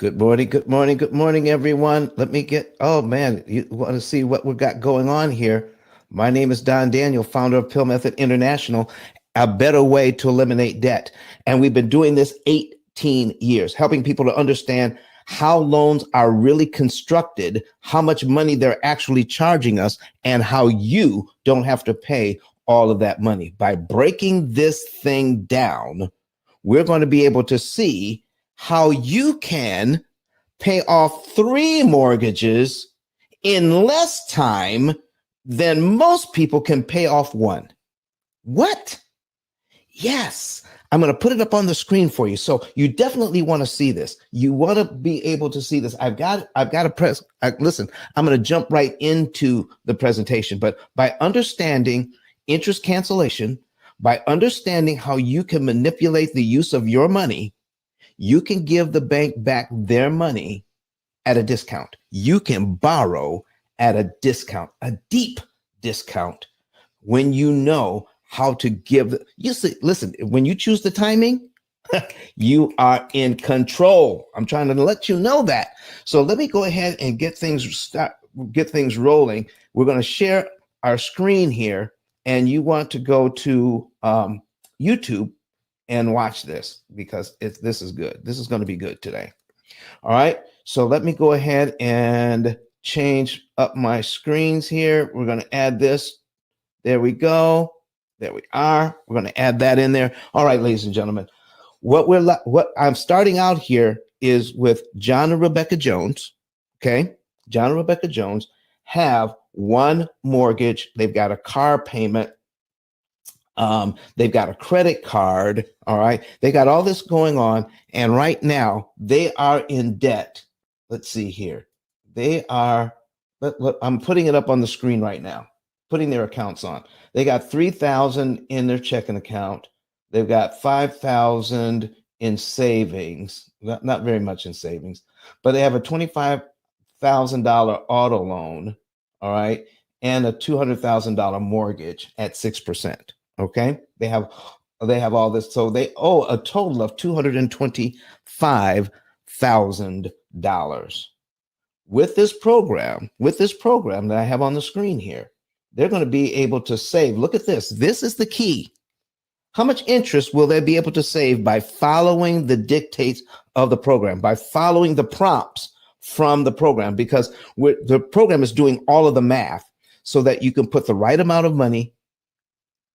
Good morning, good morning, good morning, everyone. Let me get, oh man, you want to see what we got going on here? My name is Don Daniel, founder of P.I.L.L Method International, a better way to eliminate debt. And we've been doing this 18 years, helping people to understand how loans are really constructed, how much money they're actually charging us, and how you don't have to pay all of that money. By breaking this thing down, we're going to be able to see how you can pay off 3 mortgages in less time than most people can pay off 1. What? Yes. I'm going to put it up on the screen for you. So you definitely want to see this. You want to be able to see this. I've got to press. Listen, I'm going to jump right into the presentation, but by understanding interest cancellation, by understanding how you can manipulate the use of your money, you can give the bank back their money at a discount. You can borrow at a discount, a deep discount, when you know how to give. You see, listen, when you choose the timing, you are in control. I'm trying to let you know that. So let me go ahead and get things rolling. We're going to share our screen here, and you want to go to YouTube and watch this because this is good. This is going to be good today. All right. So let me go ahead and change up my screens here. We're going to add this. There we go. There we are. We're going to add that in there. All right, ladies and gentlemen, what I'm starting out here is with John and Rebecca Jones. Okay. John and Rebecca Jones have 1 mortgage. They've got a car payment. They've got a credit card. All right. They got all this going on. And right now they are in debt. Let's see here. They are, I'm putting it up on the screen right now, putting their accounts on. They got 3,000 in their checking account. They've got 5,000 in savings, not very much in savings, but they have a $25,000 auto loan. All right. And a $200,000 mortgage at 6%. Okay, they have all this, so they owe a total of $225,000. With this program that I have on the screen here, they're going to be able to save. Look at this. This is the key. How much interest will they be able to save by following the dictates of the program, by following the prompts from the program? Because the program is doing all of the math so that you can put the right amount of money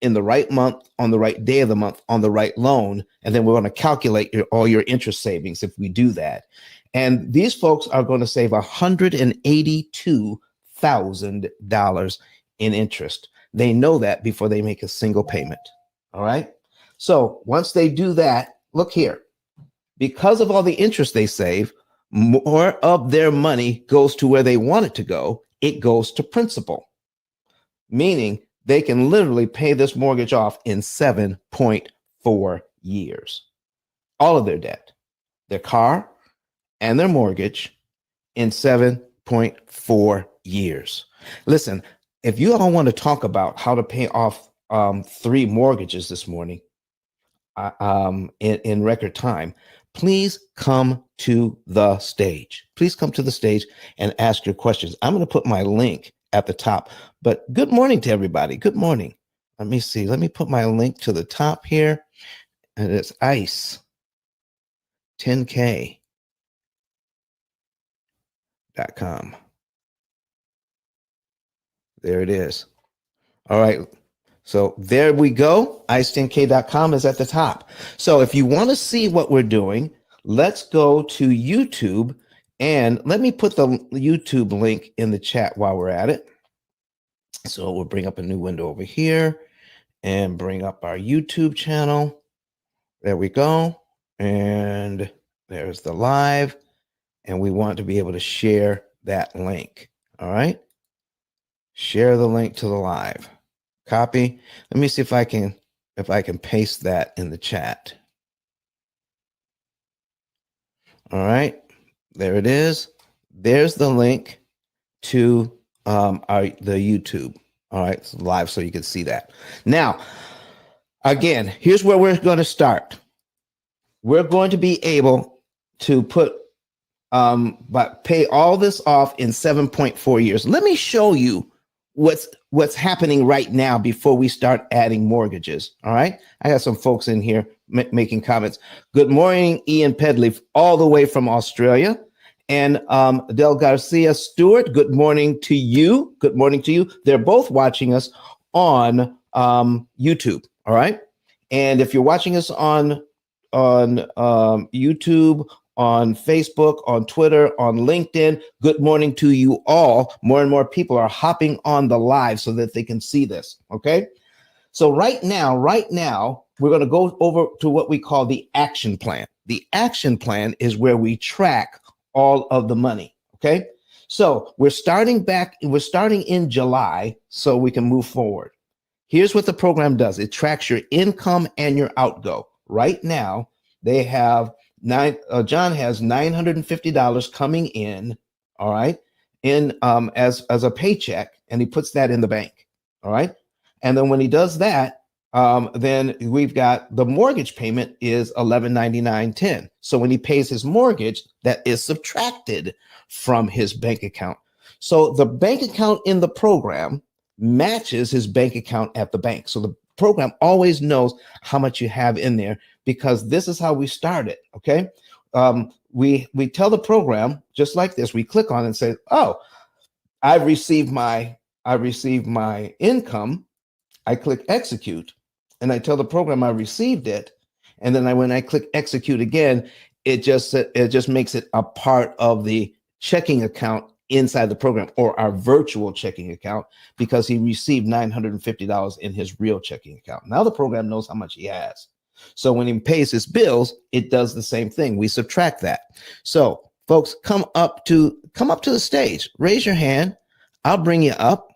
in the right month, on the right day of the month, on the right loan. And then we're going to calculate all your interest savings if we do that. And these folks are going to save $182,000 in interest. They know that before they make a single payment. All right. So once they do that, look here, because of all the interest they save, more of their money goes to where they want it to go. It goes to principal, meaning they can literally pay this mortgage off in 7.4 years. All of their debt, their car and their mortgage, in 7.4 years. Listen, if you all want to talk about how to pay off 3 mortgages this morning in record time, please come to the stage. Please come to the stage and ask your questions. I'm going to put my link at the top. But good morning to everybody. Good morning. Let me see. Let me put my link to the top here. And it's ICE 10K.com. There it is. All right. So there we go. ICE10K.com is at the top. So if you want to see what we're doing, let's go to YouTube. And let me put the YouTube link in the chat while we're at it. So we'll bring up a new window over here and bring up our YouTube channel. There we go. And there's the live. And we want to be able to share that link. All right. Share the link to the live. Copy. Let me see if I can paste that in the chat. All right. There it is. There's the link to the YouTube. All right, it's live so you can see that. Now, again, here's where we're going to start. We're going to be able to put but pay all this off in 7.4 years. Let me show you what's happening right now before we start adding mortgages. All right, I got some folks in here making comments. Good morning, Ian Pedley, all the way from Australia. And Del Garcia Stewart, good morning to you. Good morning to you. They're both watching us on YouTube. All right. And if you're watching us on YouTube, on Facebook, on Twitter, on LinkedIn, good morning to you all. More and more people are hopping on the live so that they can see this. Okay. So right now, we're going to go over to what we call the action plan. The action plan is where we track all of the money. Okay. So we're starting in July so we can move forward. Here's what the program does. It tracks your income and your outgo. Right now, they have John has $950 coming in, all right, in as a paycheck, and he puts that in the bank. All right. And then when he does that, then we've got the mortgage payment is $1199.10. So when he pays his mortgage, that is subtracted from his bank account. So the bank account in the program matches his bank account at the bank. So the program always knows how much you have in there because this is how we start it. Okay. We tell the program just like this. We click on it and say, oh, I've received my income. I click execute and I tell the program I received it. And then when I click execute again, it just makes it a part of the checking account inside the program, or our virtual checking account, because he received $950 in his real checking account. Now the program knows how much he has. So when he pays his bills, it does the same thing. We subtract that. So folks, come up to the stage, raise your hand. I'll bring you up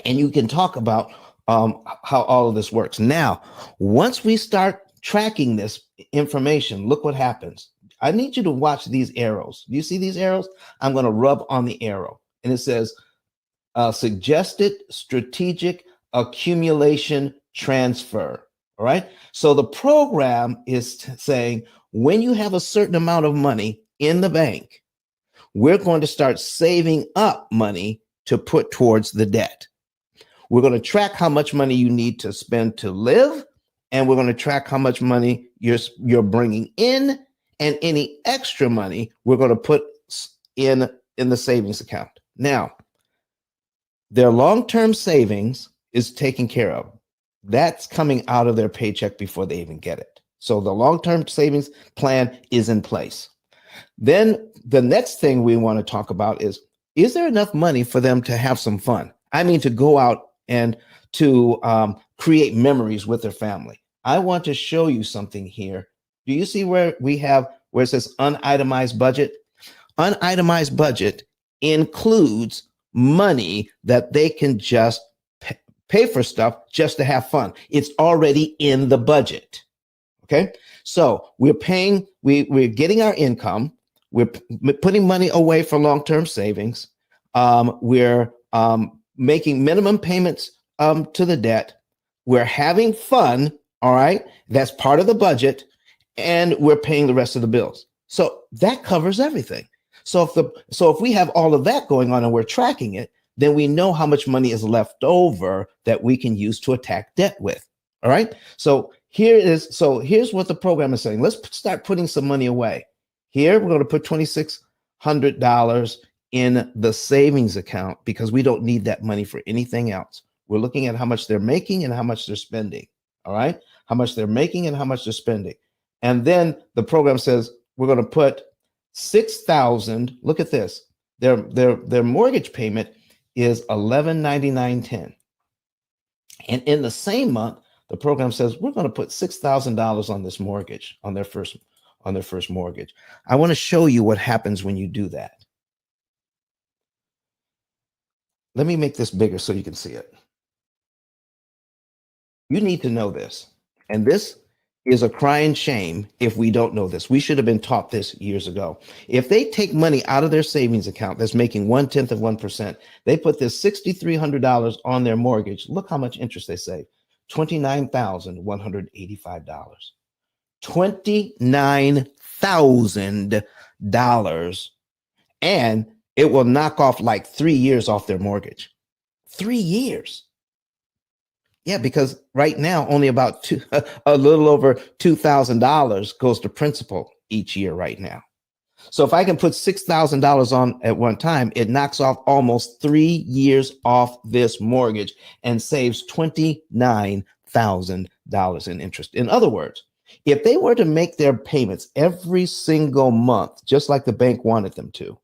and you can talk about how all of this works. Now, once we start tracking this information, look what happens. I need you to watch these arrows. Do you see these arrows? I'm going to rub on the arrow and it says suggested strategic accumulation transfer. All right. So the program is saying when you have a certain amount of money in the bank, we're going to start saving up money to put towards the debt. We're going to track how much money you need to spend to live, and we're going to track how much money you're bringing in, and any extra money we're going to put in the savings account. Now, their long-term savings is taken care of. That's coming out of their paycheck before they even get it. So the long-term savings plan is in place. Then the next thing we want to talk about is there enough money for them to have some fun? I mean, to go out and to create memories with their family. I want to show you something here. Do you see where it says unitemized budget? Unitemized budget includes money that they can just pay for stuff just to have fun. It's already in the budget. Okay. So we're getting our income. We're putting money away for long-term savings. We're making minimum payments to the debt. We're having fun. All right. That's part of the budget. And we're paying the rest of the bills. So that covers everything. So if we have all of that going on and we're tracking it, then we know how much money is left over that we can use to attack debt with. All right. So here's what the program is saying. Let's start putting some money away. Here, we're going to put $2,600 in the savings account because we don't need that money for anything else. We're looking at how much they're making and how much they're spending. All right. How much they're making and how much they're spending. And then the program says we're going to put $6,000. Look at this. Their mortgage payment is $1199.10. And in the same month, the program says we're going to put $6,000 on this mortgage, on their first mortgage. I want to show you what happens when you do that. Let me make this bigger so you can see it. You need to know this. And this is a crying shame if we don't know this. We should have been taught this years ago. If they take money out of their savings account that's making 0.1%, they put this $6,300 on their mortgage. Look how much interest they save. $29,185. $29,185. and it will knock off like 3 years off their mortgage. 3 years. Yeah, because right now only about a little over $2,000 goes to principal each year right now. So if I can put $6,000 on at one time, it knocks off almost 3 years off this mortgage and saves $29,000 in interest. In other words, if they were to make their payments every single month, just like the bank wanted them to,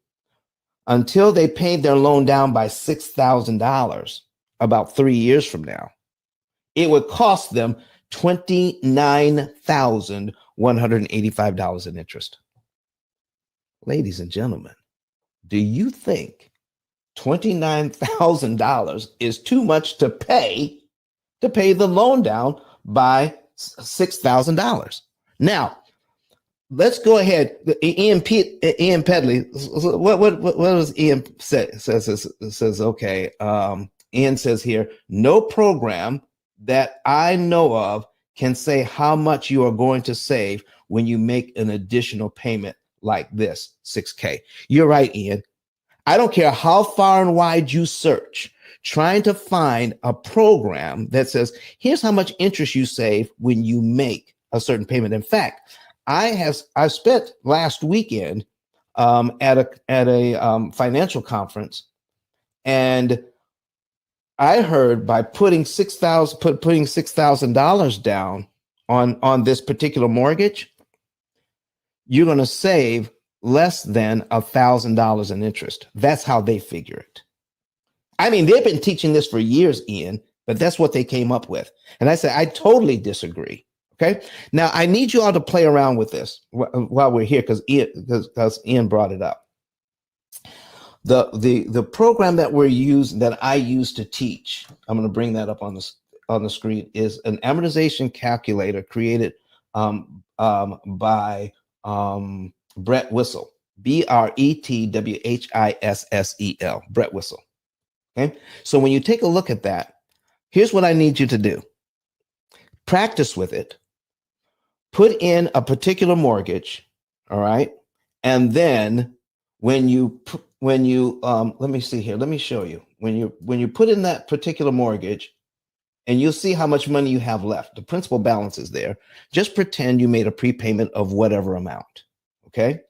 until they paid their loan down by $6,000 about 3 years from now, it would cost them $29,185 in interest. Ladies and gentlemen, do you think $29,000 is too much to pay the loan down by $6,000? Now, let's go ahead. Ian Pedley. What does Ian say? Says okay. Ian says here, no program that I know of can say how much you are going to save when you make an additional payment like this, $6K. You're right, Ian. I don't care how far and wide you search, trying to find a program that says, here's how much interest you save when you make a certain payment. In fact, I spent last weekend at a financial conference, and I heard by putting $6,000 down on this particular mortgage, you're going to save less than $1,000 in interest. That's how they figure it. I mean, they've been teaching this for years, Ian, but that's what they came up with. And I said, I totally disagree. Okay. Now I need you all to play around with this while we're here, because Ian brought it up. The program that I use to teach, I'm going to bring that up on the screen, is an amortization calculator created by Brett Wissel, BRETWHISSEL, Brett Wissel. Okay. So when you take a look at that, here's what I need you to do. Practice with it. Put in a particular mortgage. All right. And then when you let me see here, let me show you. When you put in that particular mortgage, and you'll see how much money you have left. The principal balance is there. Just pretend you made a prepayment of whatever amount. Okay.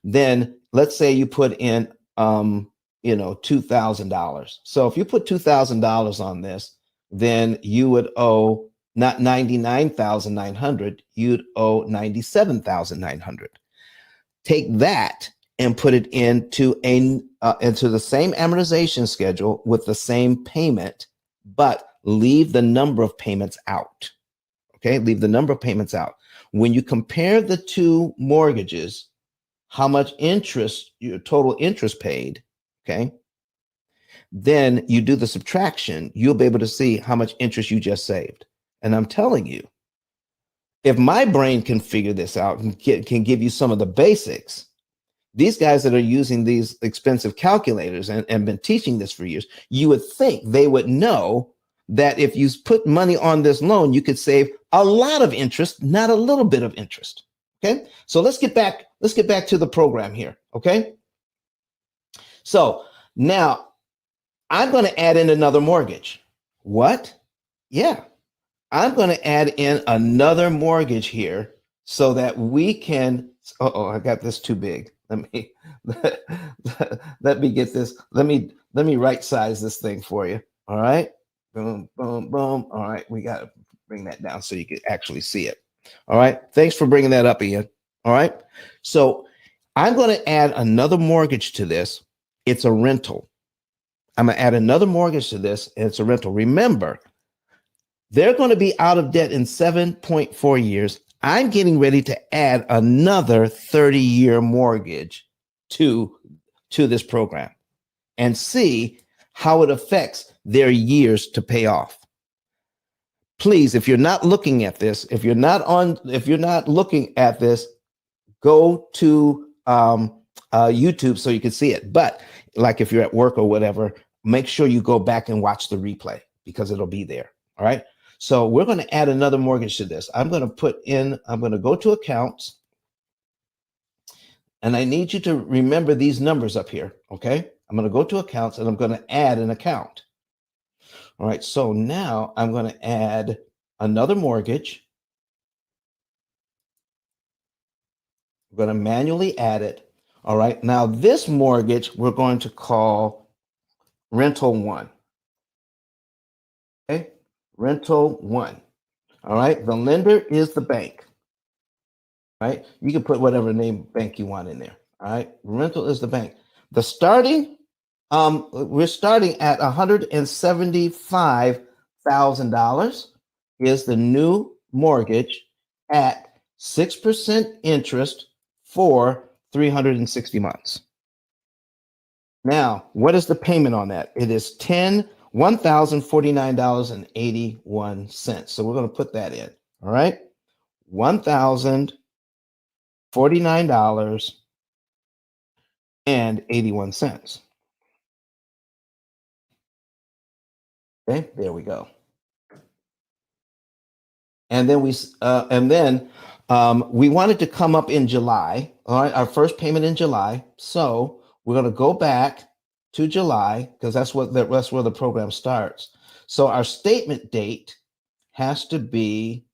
Then let's say you put in $2,000. So if you put $2,000 on this, then you would owe not 99,900, you'd owe 97,900. Take that and put it into the same amortization schedule with the same payment, but leave the number of payments out. Okay, leave the number of payments out. When you compare the two mortgages, how much interest, your total interest paid, okay, then you do the subtraction, you'll be able to see how much interest you just saved. And I'm telling you, if my brain can figure this out and can give you some of the basics, these guys that are using these expensive calculators and been teaching this for years, you would think they would know that if you put money on this loan, you could save a lot of interest, not a little bit of interest. Okay, so let's get back to the program here. Okay, so now I'm going to add in another mortgage. What? Yeah, I'm going to add in another mortgage here so that we can. I got this too big. Let me get this. Let me right size this thing for you. All right. Boom, boom, boom. All right. We got to bring that down so you can actually see it. All right. Thanks for bringing that up, Ian. All right. So I'm going to add another mortgage to this. It's a rental. I'm going to add another mortgage to this, and it's a rental. Remember, they're going to be out of debt in 7.4 years. I'm getting ready to add another 30-year mortgage to this program and see how it affects their years to pay off. Please, if you're not looking at this, if you're not looking at this, go to YouTube so you can see it. But like if you're at work or whatever, make sure you go back and watch the replay because it'll be there. All right. So we're going to add another mortgage to this. I'm going to go to accounts. And I need you to remember these numbers up here, okay? I'm going to go to accounts and I'm going to add an account. All right, so now I'm going to add another mortgage. I'm going to manually add it. All right, now this mortgage we're going to call rental one. Okay, rental one. All right, the lender is the bank. Right, you can put whatever name bank you want in there. All right, rental is the bank. The starting, we're starting at $175,000 is the new mortgage at 6% interest for 360 months. Now, what is the payment on that? It is $1,049.81. So we're going to put that in. All right, $1,049.81. Okay, there we go. And then we wanted to come up in July. All right, our first payment in July. So we're going to go back to July because that's where the program starts. So our statement date has to be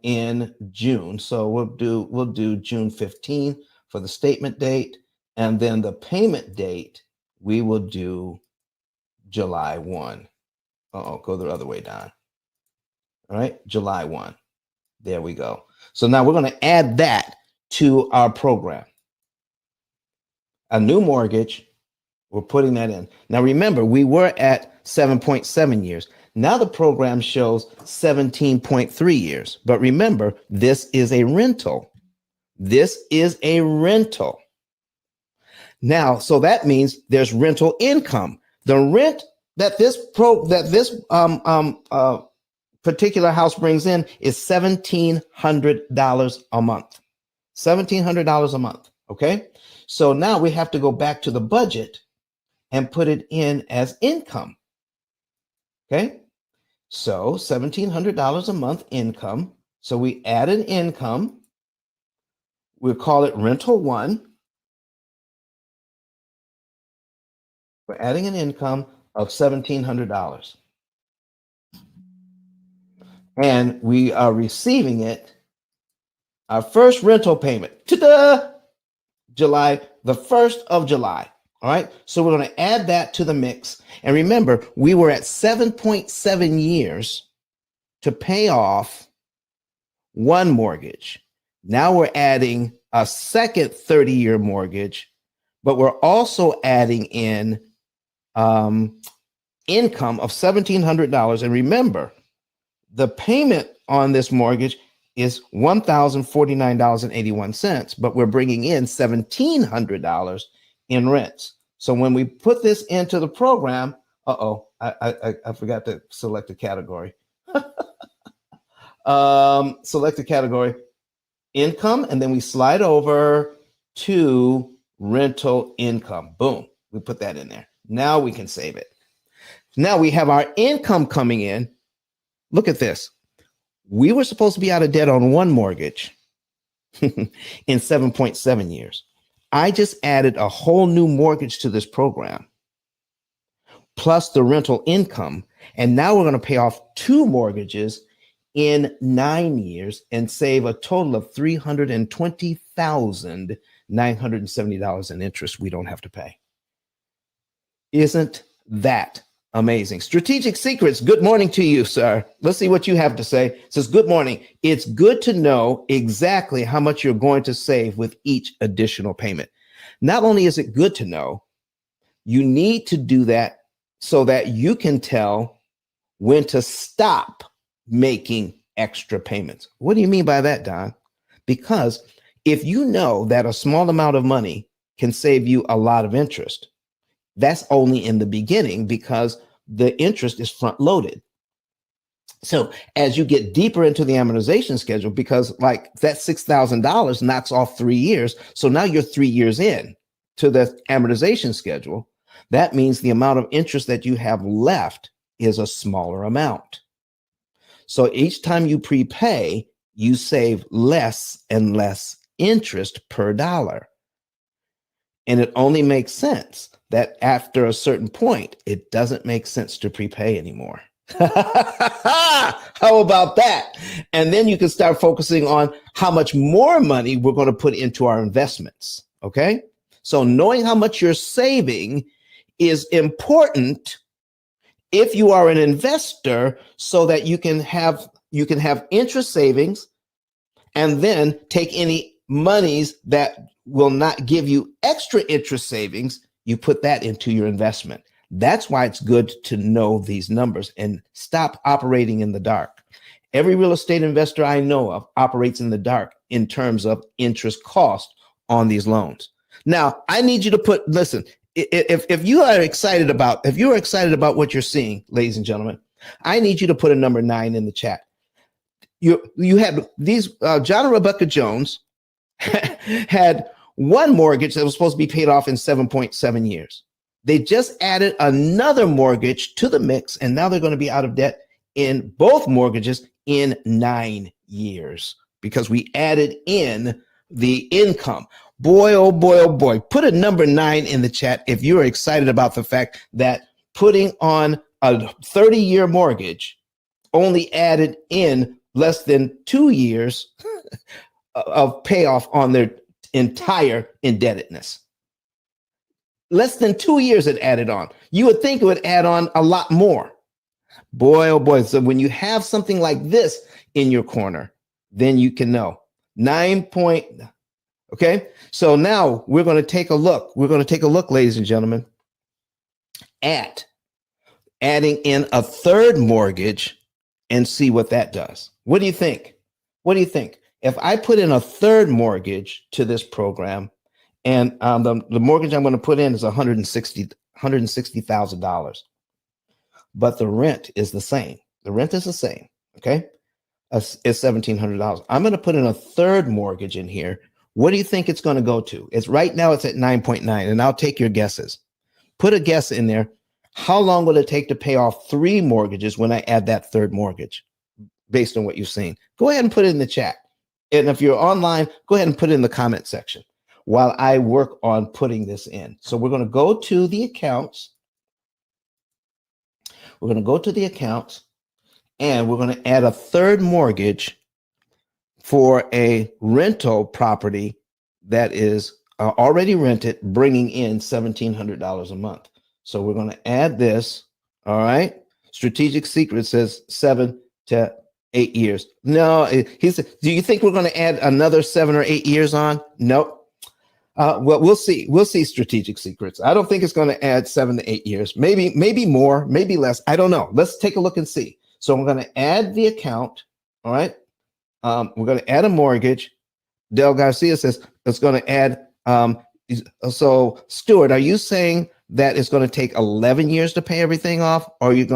in June. So we'll do June 15 for the statement date, and then the payment date we will do July 1. Go the other way down. All right, July 1. There we go. So now we're going to add that to our program. A new mortgage, we're putting that in. Now remember, we were at 7.7 years. Now the program shows 17.3 years. But remember, this is a rental. This is a rental. Now, so that means there's rental income. The rent that this particular house brings in is $1,700 a month. $1,700 a month. Okay. So now we have to go back to the budget and put it in as income. Okay. So $1,700 a month income. So we add an income. We'll call it rental one. We're adding an income of $1,700. And we are receiving it, our first rental payment, ta-da! July, the 1st of July. All right. So we're going to add that to the mix. And remember, we were at 7.7 years to pay off one mortgage. Now we're adding a second 30-year mortgage, but we're also adding in income of $1,700. And remember, the payment on this mortgage is $1,049.81, but we're bringing in $1,700 in rents. So when we put this into the program, I forgot to select a category. Select a category, income, and then we slide over to rental income. Boom, we put that in there. Now we can save it. Now we have our income coming in. Look at this. We were supposed to be out of debt on one mortgage in 7.7 years. I just added a whole new mortgage to this program, plus the rental income. And now we're going to pay off two mortgages in 9 years and save a total of $320,970 in interest we don't have to pay. Isn't that amazing? Strategic Secrets, good morning to you, sir. Let's see what you have to say. It says, good morning. It's good to know exactly how much you're going to save with each additional payment. Not only is it good to know, you need to do that so that you can tell when to stop making extra payments. What do you mean by that, Don? Because if you know that a small amount of money can save you a lot of interest, that's only in the beginning because the interest is front loaded. So as you get deeper into the amortization schedule, because like that $6,000 knocks off 3 years. So now you're 3 years in to the amortization schedule. That means the amount of interest that you have left is a smaller amount. So each time you prepay, you save less and less interest per dollar. And it only makes sense that after a certain point, it doesn't make sense to prepay anymore. How about that? And then you can start focusing on how much more money we're going to put into our investments. Okay. So knowing how much you're saving is important if you are an investor, so that you can have interest savings, and then take any monies that will not give you extra interest savings, you put that into your investment. That's why it's good to know these numbers and stop operating in the dark. Every real estate investor I know of operates in the dark in terms of interest cost on these loans. Now, I need you to listen, if you are excited about what you're seeing, ladies and gentlemen, I need you to put a number 9 in the chat. You had these John and Rebecca Jones had one mortgage that was supposed to be paid off in 7.7 years. They just added another mortgage to the mix, and now they're going to be out of debt in both mortgages in 9 years because we added in the income. Boy, oh boy, oh boy. Put a number 9 in the chat if you're excited about the fact that putting on a 30-year mortgage only added in less than 2 years of payoff on their entire indebtedness. Less than 2 years it added on. You would think it would add on a lot more. Boy, oh boy. So when you have something like this in your corner, then you can know. 9 point. Okay. So now we're going to take a look. We're going to take a look, ladies and gentlemen, at adding in a third mortgage and see what that does. What do you think? What do you think? If I put in a third mortgage to this program, and the mortgage I'm going to put in is $160,000, but the rent is the same. The rent is the same. Okay, it's $1,700. I'm going to put in a third mortgage in here. What do you think it's going to go to? It's right now it's at 9.9, and I'll take your guesses. Put a guess in there. How long will it take to pay off 3 mortgages when I add that third mortgage? Based on what you've seen, go ahead and put it in the chat. And if you're online, go ahead and put it in the comment section while I work on putting this in. So we're going to go to the accounts. We're going to go to the accounts, and we're going to add a third mortgage for a rental property that is already rented, bringing in $1,700 a month. So we're going to add this. All right. Strategic Secret says 7 to 8 years. No, he said, do you think we're going to add another 7 or 8 years on? Nope. Well, we'll see. We'll see. Strategic Secrets. I don't think it's going to add 7 to 8 years. Maybe more, maybe less. I don't know. Let's take a look and see. So we're going to add the account. All right. We're going to add a mortgage. Del Garcia says it's going to add. So Stuart, are you saying that it's going to take 11 years to pay everything off? Or are you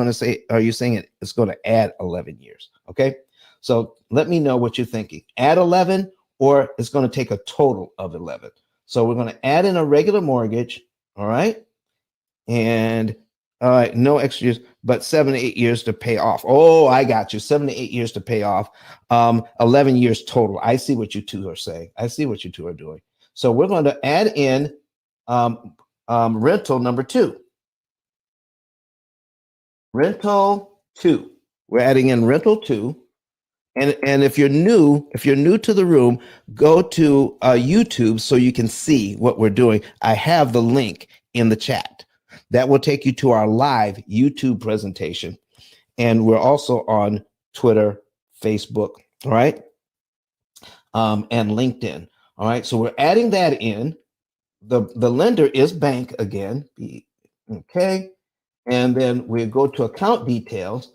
saying it's going to add 11 years? Okay. So let me know what you're thinking. Add 11, or it's going to take a total of 11. So we're going to add in a regular mortgage. All right. And all right, no extra years, but 7 to 8 years to pay off. Oh, I got you. 7 to 8 years to pay off. 11 years total. I see what you two are saying. I see what you two are doing. So we're going to add in rental number 2. Rental 2. We're adding in rental 2. And if you're new to the room, go to YouTube so you can see what we're doing. I have the link in the chat. That will take you to our live YouTube presentation. And we're also on Twitter, Facebook, all right? And LinkedIn. All right. So we're adding that in. The lender is bank again. Okay. And then we go to account details.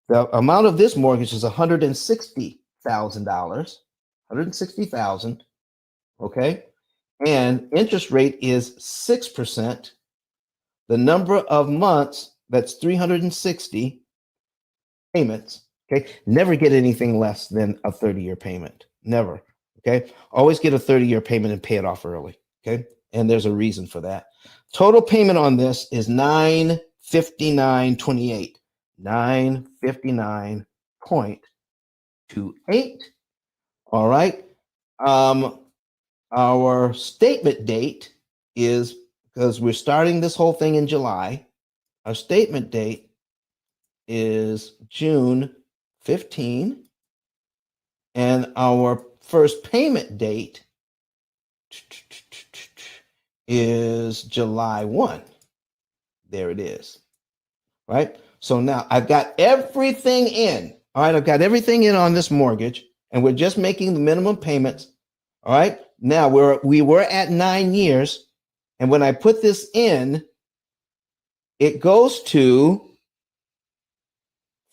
The amount of this mortgage is $160,000. $160,000. Okay. And interest rate is 6%. The number of months, that's 360 payments. Okay. Never get anything less than a 30-year payment. Never. Okay. Always get a 30-year payment and pay it off early. Okay. And there's a reason for that. Total payment on this is $959.28. $959.28. All right. Our statement date is, because we're starting this whole thing in July, our statement date is June 15, and our first payment date is July 1. There it is. Right? So now I've got everything in. All right, I've got everything in on this mortgage, and we're just making the minimum payments. All right. Now we were at 9 years, and when I put this in, it goes to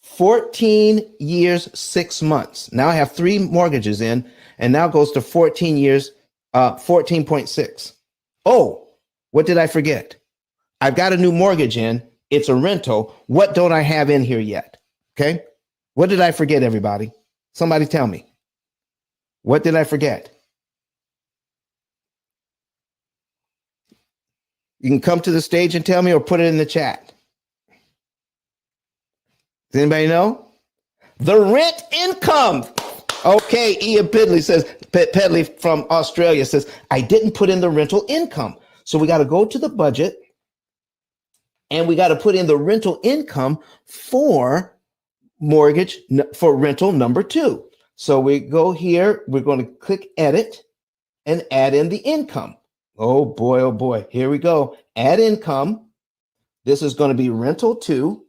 14 years, 6 months. Now I have 3 mortgages in, and now it goes to 14 years, 14.6. Oh, what did I forget? I've got a new mortgage in. It's a rental. What don't I have in here yet? Okay. What did I forget, everybody? Somebody tell me. What did I forget? You can come to the stage and tell me, or put it in the chat. Does anybody know? The rent income. Okay, Ian Pedley says, Pedley from Australia says, I didn't put in the rental income. So we got to go to the budget, and we got to put in the rental income for mortgage, for rental number 2. So we go here, we're going to click edit and add in the income. Oh boy, here we go. Add income. This is going to be rental 2.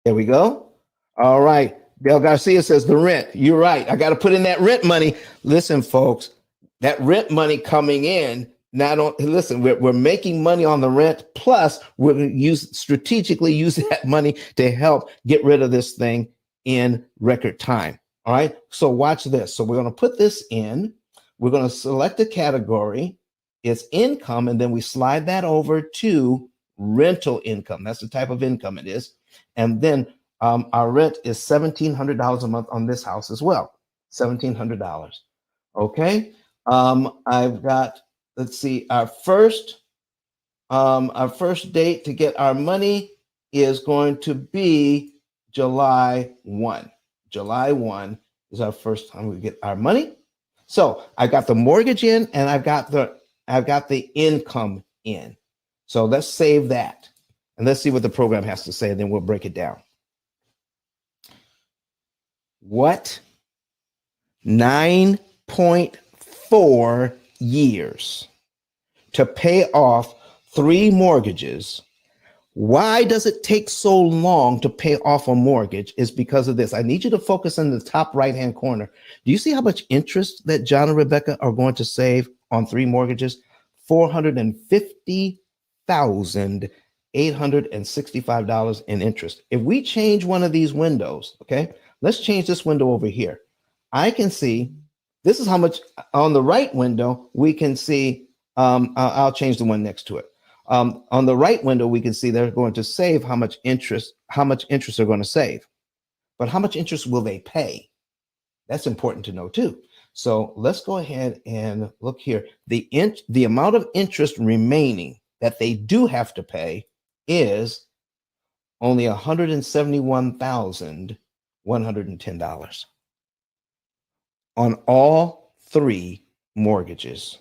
There we go. All right. Del Garcia says the rent. You're right. I got to put in that rent money. Listen, folks, that rent money coming in. Listen, we're making money on the rent. Plus, we're going to strategically use that money to help get rid of this thing in record time. All right. So watch this. So we're going to put this in. We're going to select a category. It's income, and then we slide that over to rental income. That's the type of income it is. And then our rent is $1,700 a month on this house as well. $1,700. Okay. I've got, let's see, our first date to get our money is going to be July 1. July 1 is our first time we get our money. So I got the mortgage in, and I've got the income in. So let's save that. And let's see what the program has to say, and then we'll break it down. What? 9.4 years to pay off 3 mortgages. Why does it take so long to pay off a mortgage? Is because of this. I need you to focus on the top right-hand corner. Do you see how much interest that John and Rebecca are going to save on 3 mortgages? $450,865 in interest. If we change one of these windows, okay, let's change this window over here. I can see this is how much on the right window we can see. I'll change the one next to it. On the right window, we can see they're going to save how much interest they're going to save. But how much interest will they pay? That's important to know too. So let's go ahead and look here. The amount of interest remaining that they do have to pay is only $171,110 on all 3 mortgages.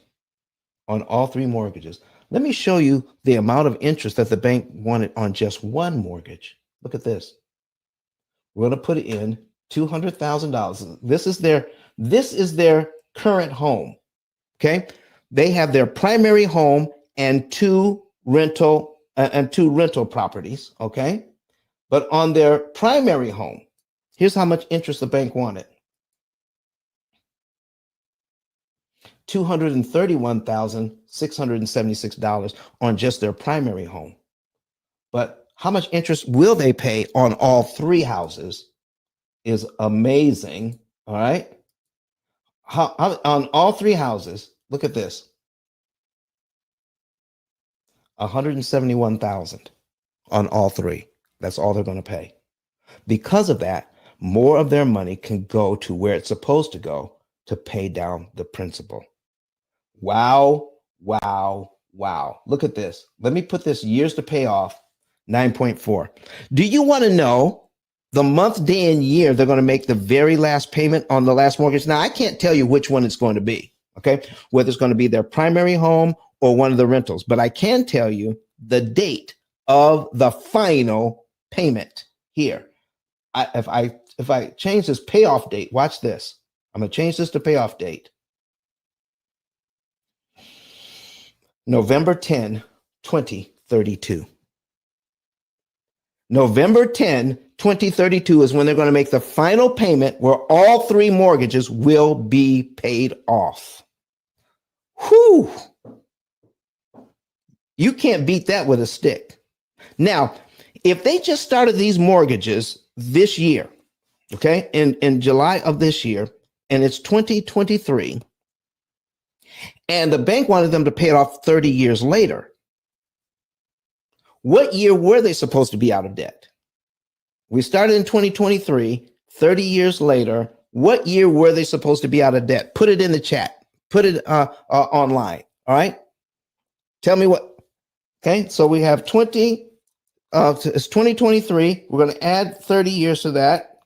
On all 3 mortgages. Let me show you the amount of interest that the bank wanted on just one mortgage. Look at this. We're going to put in $200,000. This is their current home. Okay. They have their primary home and 2 rental properties. Okay. But on their primary home, here's how much interest the bank wanted. $231,676 on just their primary home. But how much interest will they pay on all 3 houses is amazing. All right. On all 3 houses, look at this. $171,000 on all 3. That's all they're going to pay. Because of that, more of their money can go to where it's supposed to go to pay down the principal. Wow, wow, wow. Look at this. Let me put this years to pay off, 9.4. Do you want to know the month, day, and year they're going to make the very last payment on the last mortgage. Now, I can't tell you which one it's going to be, okay? Whether it's going to be their primary home or one of the rentals, but I can tell you the date of the final payment here. If I change this payoff date, watch this. I'm going to change this to payoff date. November 10, 2032. November 10, 2032 is when they're going to make the final payment where all three mortgages will be paid off. Whew. You can't beat that with a stick. Now, if they just started these mortgages this year, okay, in July of this year, and it's 2023, and the bank wanted them to pay it off 30 years later, what year were they supposed to be out of debt? We started in 2023, 30 years later. What year were they supposed to be out of debt? Put it in the chat. Put it online. All right. Tell me what. Okay. So we have it's 2023. We're going to add 30 years to that.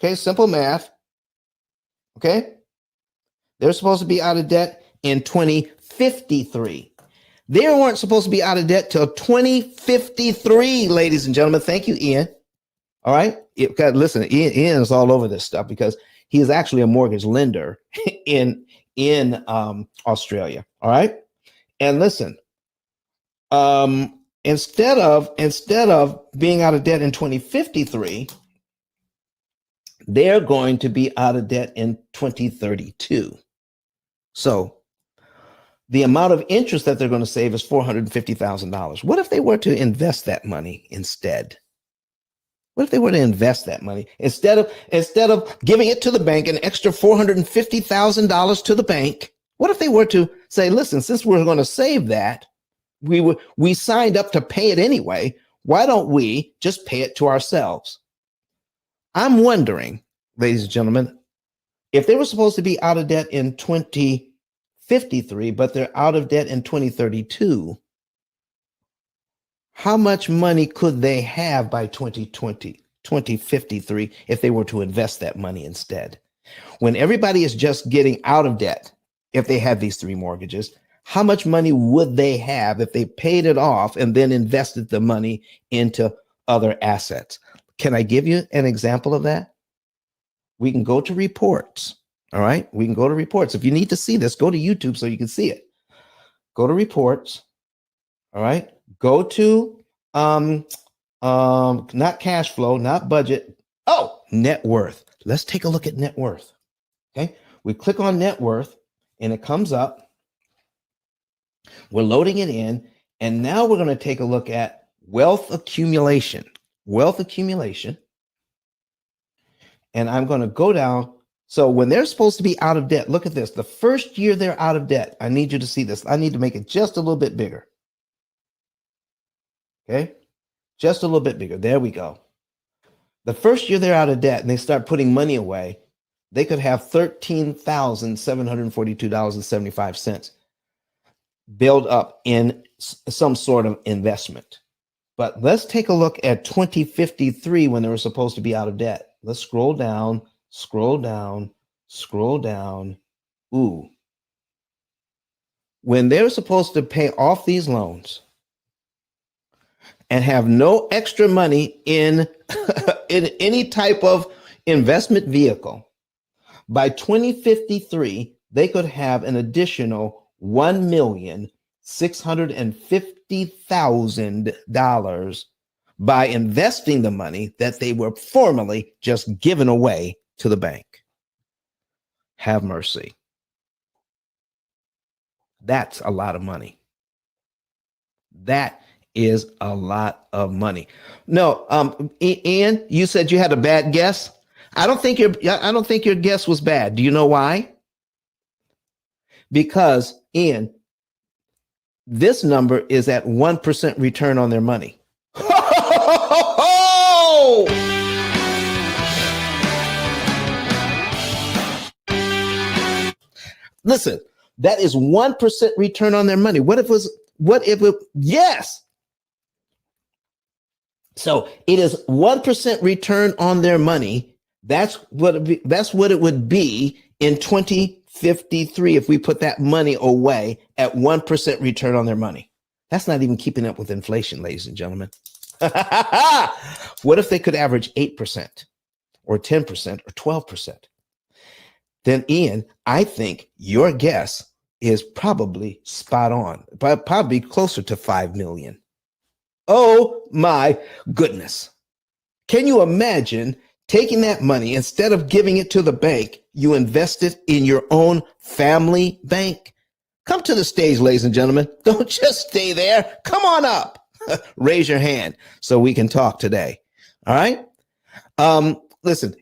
Okay. Simple math. Okay. They're supposed to be out of debt in 2053. They weren't supposed to be out of debt till 2053, ladies and gentlemen. Thank you, Ian. All right. Listen, Ian is all over this stuff because he is actually a mortgage lender in Australia. All right. And listen, instead of being out of debt in 2053, they're going to be out of debt in 2032. So the amount of interest that they're going to save is $450,000. What if they were to invest that money instead? What if they were to invest that money instead of giving it to the bank, an extra $450,000 to the bank? What if they were to say, listen, since we're going to save that, we signed up to pay it anyway. Why don't we just pay it to ourselves? I'm wondering, ladies and gentlemen, if they were supposed to be out of debt in 2053, but they're out of debt in 2032, how much money could they have by 2053 if they were to invest that money instead? When everybody is just getting out of debt, if they had these three mortgages, how much money would they have if they paid it off and then invested the money into other assets? Can I give you an example of that? We can go to reports. All right. We can go to reports. If you need to see this, go to YouTube so you can see it. Go to reports. All right. Go to not cash flow, not budget. Oh, net worth. Let's take a look at net worth. Okay. We click on net worth and it comes up. We're loading it in. And now we're going to take a look at wealth accumulation. Wealth accumulation. And I'm going to go down. So when they're supposed to be out of debt, look at this. The first year they're out of debt, I need you to see this. I need to make it just a little bit bigger. Okay, just a little bit bigger. There we go. The first year they're out of debt and they start putting money away, they could have $13,742.75 build up in some sort of investment. But let's take a look at 2053 when they were supposed to be out of debt. Let's scroll down, scroll down, scroll down. Ooh. When they're supposed to pay off these loans and have no extra money in, in any type of investment vehicle, by 2053, they could have an additional $1,650,000 by investing the money that they were formerly just given away to the bank. Have mercy. That's a lot of money. That is a lot of money. No, Ian, you said you had a bad guess. I don't think your guess was bad. Do you know why? Because, Ian, this number is at 1% return on their money. Listen, that is 1% return on their money. Yes. So it is 1% return on their money. That's what it would be in 2053 if we put that money away at 1% return on their money. That's not even keeping up with inflation, ladies and gentlemen. What if they could average 8% or 10% or 12%? Then, Ian, I think your guess is probably spot on, but probably closer to 5 million. Oh my goodness. Can you imagine taking that money, instead of giving it to the bank, you invest it in your own family bank? Come to the stage, ladies and gentlemen. Don't just stay there. Come on up. Raise your hand so we can talk today. All right. Listen,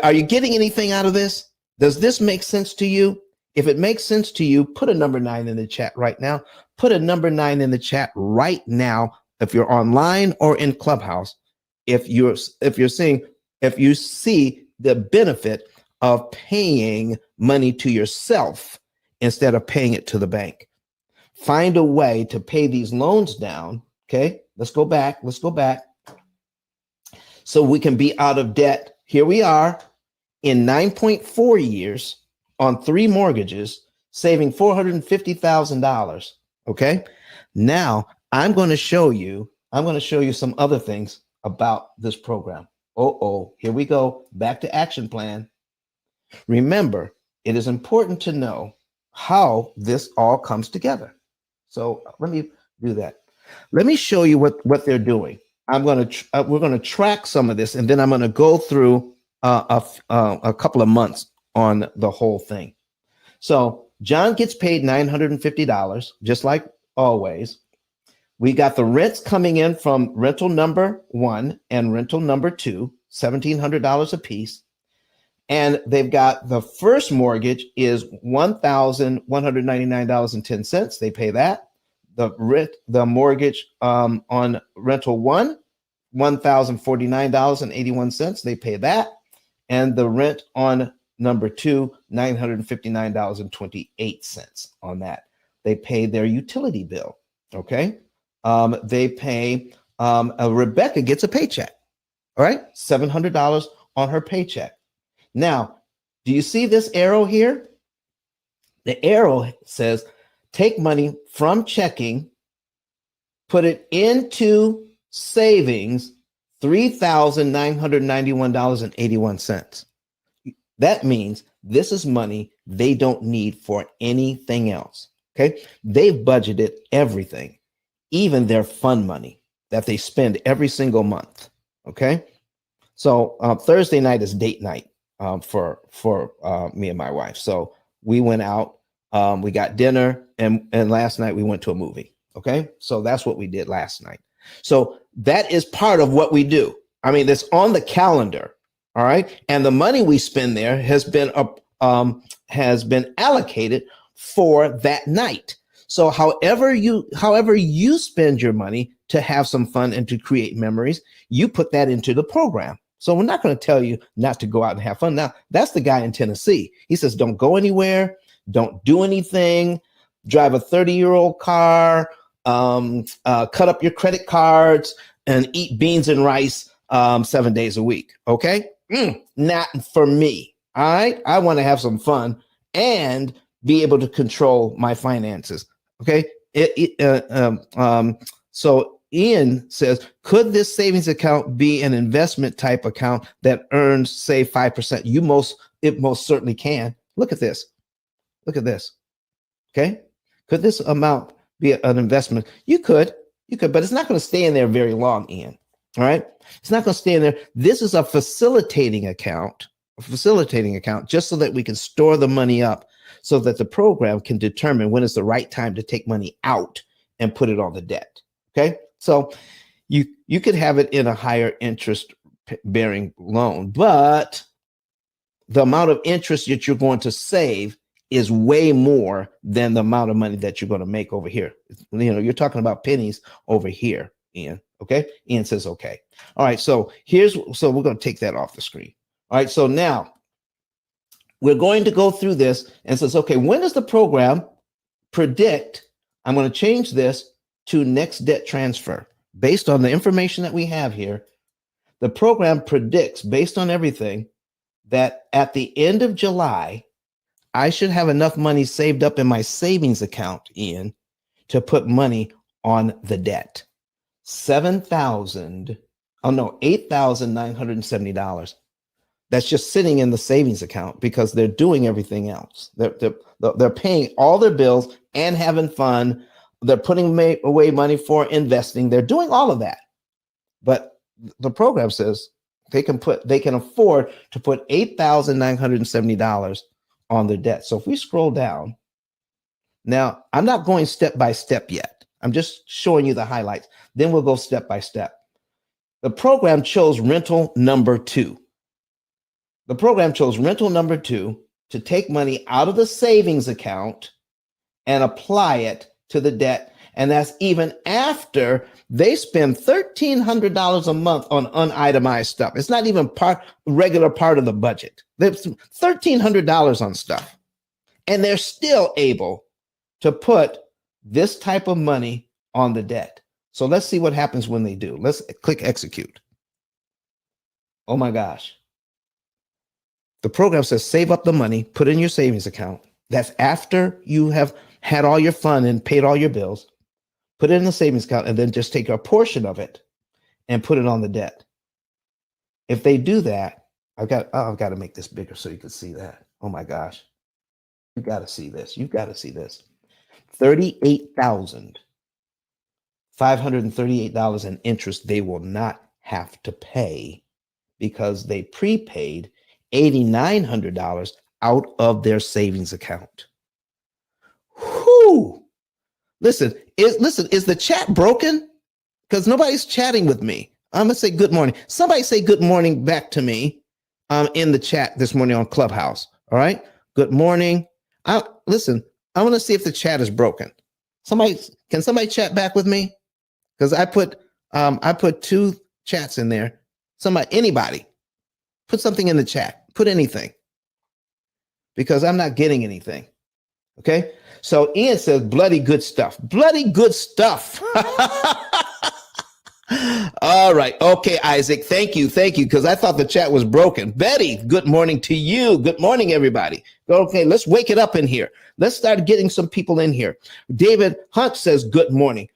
are you getting anything out of this? Does this make sense to you? If it makes sense to you, put a number 9 in the chat right now. Put a number 9 in the chat right now. If you're online or in Clubhouse, if you see the benefit of paying money to yourself instead of paying it to the bank. Find a way to pay these loans down. Okay, let's go back. So we can be out of debt. Here we are in 9.4 years on 3 mortgages, saving $450,000. Okay, now I'm going to show you some other things about this program. Here we go. Back to action plan. Remember, it is important to know how this all comes together. So let me do that. Let me show you what they're doing. We're going to track some of this, and then I'm going to go through a couple of months on the whole thing. So John gets paid $950, just like always. We got the rents coming in from rental number 1 and rental number 2, $1,700 a piece. And they've got the first mortgage is $1,199.10. They pay that. The mortgage on rental 1, $1,049.81. They pay that. And the rent on number 2, $959.28 on that. They pay their utility bill. Okay. They pay, Rebecca gets a paycheck, all right? $700 on her paycheck. Now, do you see this arrow here? The arrow says, take money from checking, put it into savings, $3,991.81. That means this is money they don't need for anything else, okay? They've budgeted everything, even their fund money that they spend every single month. Okay. So Thursday night is date night for me and my wife. So we went out, we got dinner, and last night we went to a movie. Okay. So that's what we did last night. So that is part of what we do. I mean, it's on the calendar. All right. And the money we spend there has been allocated for that night. So however you spend your money to have some fun and to create memories, you put that into the program. So we're not going to tell you not to go out and have fun. Now, that's the guy in Tennessee. He says, don't go anywhere. Don't do anything. Drive a 30-year-old car, cut up your credit cards, and eat beans and rice 7 days a week. Okay? Not for me. All right? I want to have some fun and be able to control my finances. Okay. So Ian says, could this savings account be an investment type account that earns, say, 5%? It most certainly can. Look at this. Okay. Could this amount be an investment? You could, but it's not going to stay in there very long, Ian. All right. It's not going to stay in there. This is a facilitating account just so that we can store the money up, so that the program can determine when is the right time to take money out and put it on the debt. Okay. So you could have it in a higher interest bearing loan, but the amount of interest that you're going to save is way more than the amount of money that you're going to make over here. You know, you're talking about pennies over here, Ian. Okay. Ian says, okay. All right. So we're going to take that off the screen. All right. So now we're going to go through this and says, okay, when does the program predict? I'm going to change this to next debt transfer. based on the information that we have here, the program predicts, based on everything, that at the end of July, I should have enough money saved up in my savings account, Ian, to put money on the debt. $8,970. That's just sitting in the savings account because they're doing everything else. They're paying all their bills and having fun. They're putting away money for investing. They're doing all of that. But the program says they can afford to put $8,970 on their debt. So if we scroll down, now I'm not going step by step yet. I'm just showing you the highlights. Then we'll go step by step. The program chose rental number 2. The program chose rental number 2 to take money out of the savings account and apply it to the debt. And that's even after they spend $1,300 a month on unitemized stuff. It's not even regular part of the budget. There's $1,300 on stuff. And they're still able to put this type of money on the debt. So let's see what happens when they do. Let's click execute. Oh my gosh. The program says save up the money, put it in your savings account. That's after you have had all your fun and paid all your bills. Put it in the savings account and then just take a portion of it and put it on the debt. If they do that, I've got to make this bigger so you can see that. Oh my gosh. You got to see this. You got to see this. $38,538 in interest they will not have to pay because they prepaid $8,900 out of their savings account. Whoo! Listen, is the chat broken? Because nobody's chatting with me. I'm gonna say good morning. Somebody say good morning back to me in the chat this morning on Clubhouse. All right. Good morning. Listen, I want to see if the chat is broken. Can somebody chat back with me? Because I put 2 chats in there. Anybody, put something in the chat. Put anything. Because I'm not getting anything. Okay. So Ian says bloody good stuff. Bloody good stuff. All right. Okay, Isaac. Thank you. Because I thought the chat was broken. Betty, good morning to you. Good morning, everybody. Okay, let's wake it up in here. Let's start getting some people in here. David Hunt says good morning.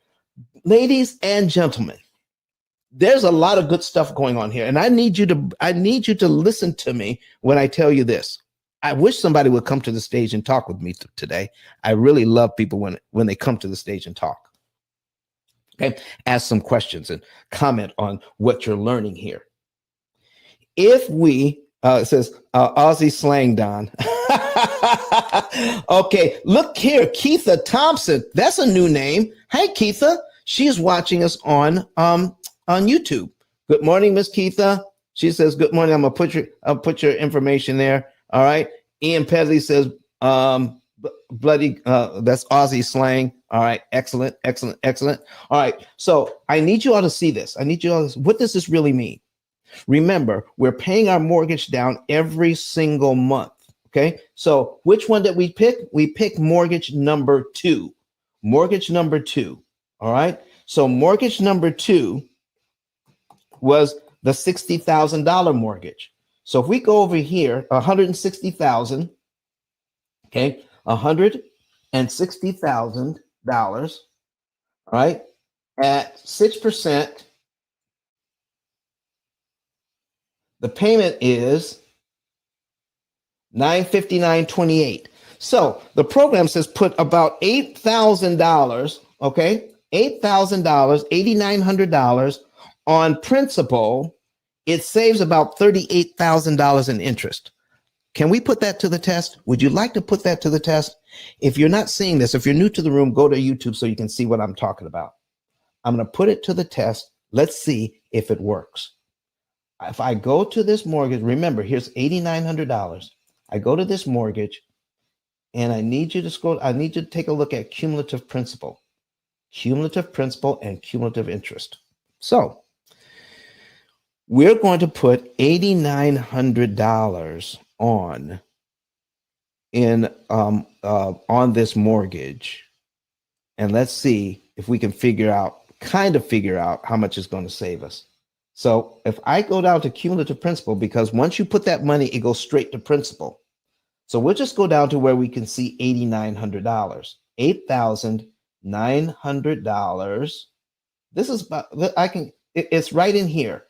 Ladies and gentlemen, there's a lot of good stuff going on here. And I need you to listen to me when I tell you this. I wish somebody would come to the stage and talk with me today. I really love people when they come to the stage and talk. Okay, ask some questions and comment on what you're learning here. If we, it says Aussie slang, Don. Okay, look here, Keitha Thompson. That's a new name. Hey, Keitha. She's watching us on YouTube. Good morning, Miss Keitha. She says good morning. I'll put your information there. All right. Ian Pedley says bloody that's Aussie slang. All right, excellent. All right, so I need you all to see this. What does this really mean? Remember, we're paying our mortgage down every single month. Okay, so which one did we pick? We picked mortgage number 2. All right, so mortgage number 2 was the $60,000 mortgage. So if we go over here, $160,000, okay, $160,000, right, at 6%, the payment is $959.28. So the program says put about $8,000, okay, $8,000, $8,900 on principal. It saves about $38,000 in interest. Can we put that to the test? Would you like to put that to the test? If you're not seeing this, if you're new to the room, go to YouTube so you can see what I'm talking about. I'm going to put it to the test. Let's see if it works. If I go to this mortgage, remember, here's $8,900. I go to this mortgage and I need you to scroll. I need you to take a look at cumulative principal and cumulative interest. So we're going to put $8,900 on this mortgage, and let's see if we can figure out kind of figure out how much it's going to save us. So if I go down to cumulative principal, because once you put that money, it goes straight to principal. So we'll just go down to where we can see $8,900, $8,900. This is about, it's right in here.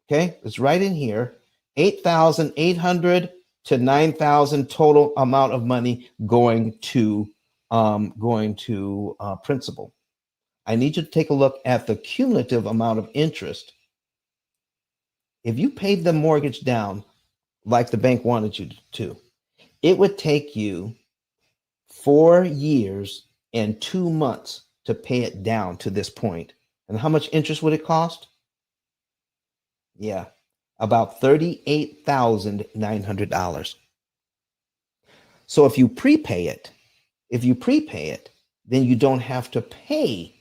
Okay, it's right in here. 8,800 to 9,000 total amount of money going to principal. I need you to take a look at the cumulative amount of interest. If you paid the mortgage down like the bank wanted you to, it would take you 4 years and 2 months to pay it down to this point. And how much interest would it cost? Yeah, about $38,900. So if you prepay it, then you don't have to pay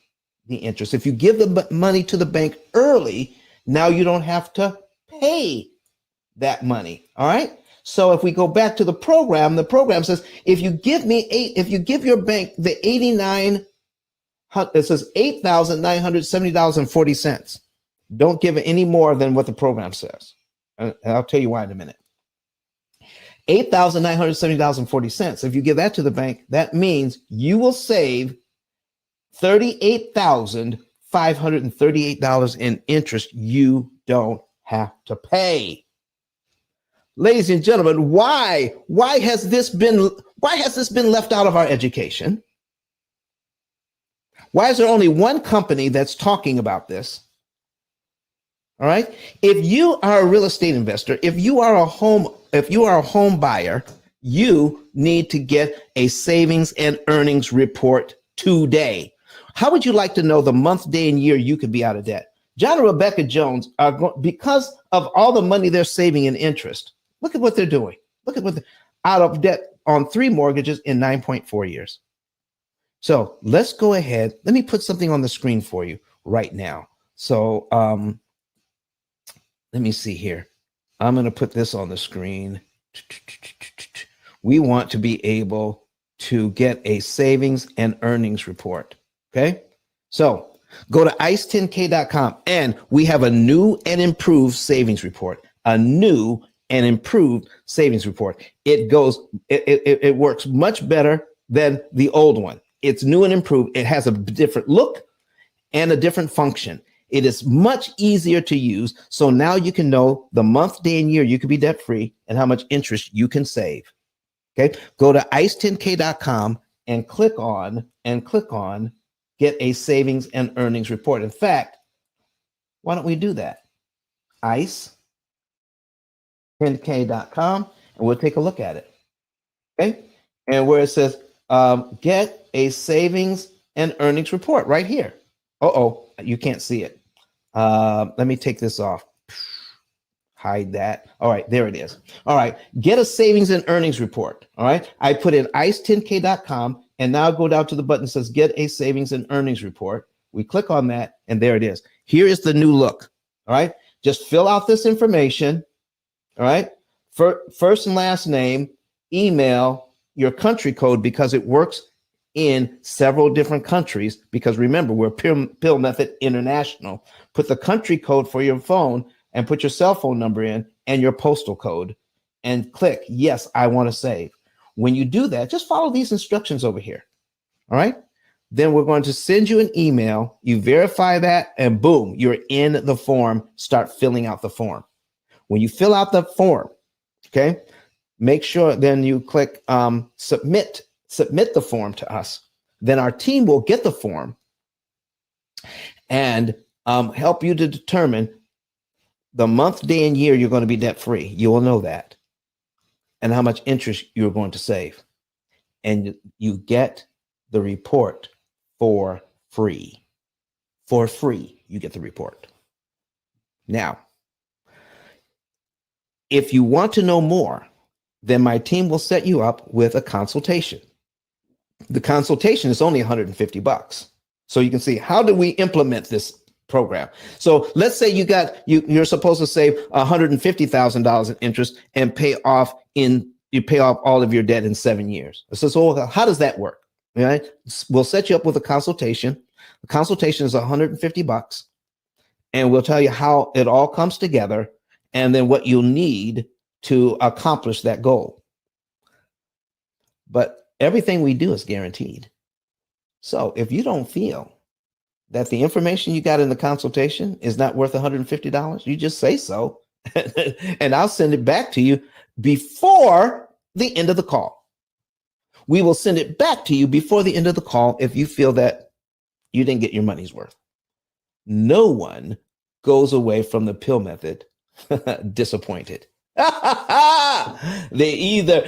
the interest. If you give the money to the bank early, now you don't have to pay that money. All right. So if we go back to the program says if you give your bank the it says $8,970.40. Don't give it any more than what the program says. And I'll tell you why in a minute. $8,970.40. If you give that to the bank, that means you will save $38,538 in interest you don't have to pay. Ladies and gentlemen, why has this been left out of our education? Why is there only one company that's talking about this? All right. If you are a real estate investor, if you are a home buyer, you need to get a savings and earnings report today. How would you like to know the month, day, and year you could be out of debt? John and Rebecca Jones are because of all the money they're saving in interest. Look at what they're doing. Look at what they're out of debt on 3 mortgages in 9.4 years. So let's go ahead. Let me put something on the screen for you right now. So let me see here. I'm going to put this on the screen. We want to be able to get a savings and earnings report. Okay. So go to ice10k.com and we have a new and improved savings report. A new and improved savings report. It works much better than the old one. It's new and improved. It has a different look and a different function. It is much easier to use. So now you can know the month, day, and year you could be debt free and how much interest you can save. Okay. Go to ice10k.com and click on get a savings and earnings report. In fact, why don't we do that? ice10k.com and we'll take a look at it. Okay. And where it says get a savings and earnings report right here. You can't see it. Let me take this off. Hide that. All right, there it is. All right, get a savings and earnings report. All right, I put in ice10k.com and now go down to the button that says get a savings and earnings report. We click on that and there it is. Here is the new look. All right, just fill out this information. All right, first and last name, email, your country code because it works in several different countries, because remember, we're P.I.L.L Method International. Put the country code for your phone and put your cell phone number in and your postal code and click, yes, I want to save. When you do that, just follow these instructions over here. All right. Then we're going to send you an email. You verify that and boom, you're in the form. Start filling out the form. When you fill out the form, okay, make sure then you click submit the form to us. Then our team will get the form and help you to determine the month, day, and year you're going to be debt free. You will know that. And how much interest you're going to save. And you get the report for free. For free, you get the report. Now, if you want to know more, then my team will set you up with a consultation. The consultation is only $150. So you can see, how do we implement this program? So let's say you're supposed to save $150,000 in interest and you pay off all of your debt in 7 years. So how does that work? All right. We'll set you up with a consultation. The consultation is $150, and we'll tell you how it all comes together and then what you'll need to accomplish that goal. But everything we do is guaranteed. So if you don't feel that the information you got in the consultation is not worth $150, you just say so, and I'll send it back to you before the end of the call. We will send it back to you before the end of the call if you feel that you didn't get your money's worth. No one goes away from the pill method disappointed. They either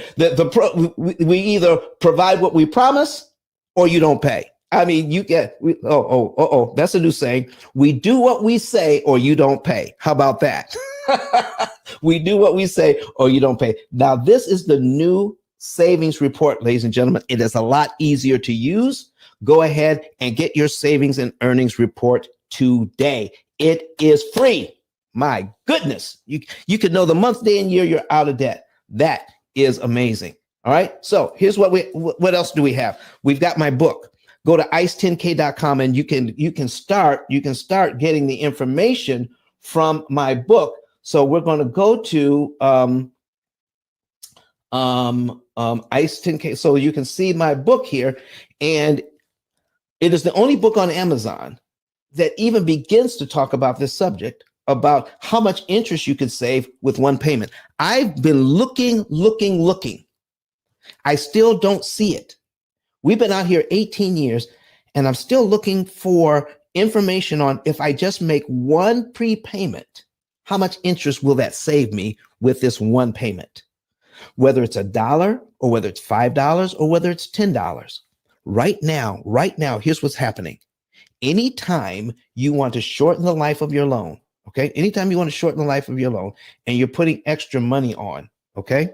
we either provide what we promise or you don't pay. I mean, you get that's a new saying. We do what we say or you don't pay. How about that? We do what we say or you don't pay. Now, this is the new savings report, ladies and gentlemen. It is a lot easier to use. Go ahead and get your savings and earnings report today. It is free. My goodness, you could know the month, day, and year you're out of debt. That is amazing. All right. So here's what else do we have? We've got my book. Go to ice10k.com and you can start getting the information from my book. So we're going to go to ice10k so you can see my book here, and it is the only book on Amazon that even begins to talk about this subject, about how much interest you can save with one payment. I've been looking. I still don't see it. We've been out here 18 years, and I'm still looking for information on if I just make one prepayment, how much interest will that save me with this one payment? Whether it's $1 or whether it's $5 or whether it's $10. Right now, here's what's happening. Anytime you want to shorten the life of your loan, okay? Anytime you want to shorten the life of your loan and you're putting extra money on, okay?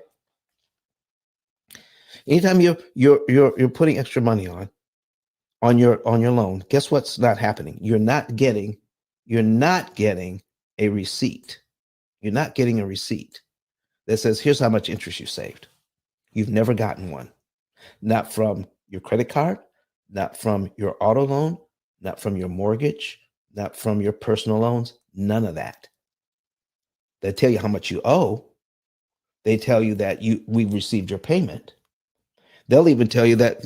Anytime you're putting extra money on your loan, guess what's not happening? You're not getting a receipt. You're not getting a receipt that says, here's how much interest you saved. You've never gotten one. Not from your credit card, not from your auto loan, not from your mortgage, not from your personal loans, none of that. They tell you how much you owe. They tell you that we've received your payment. They'll even tell you that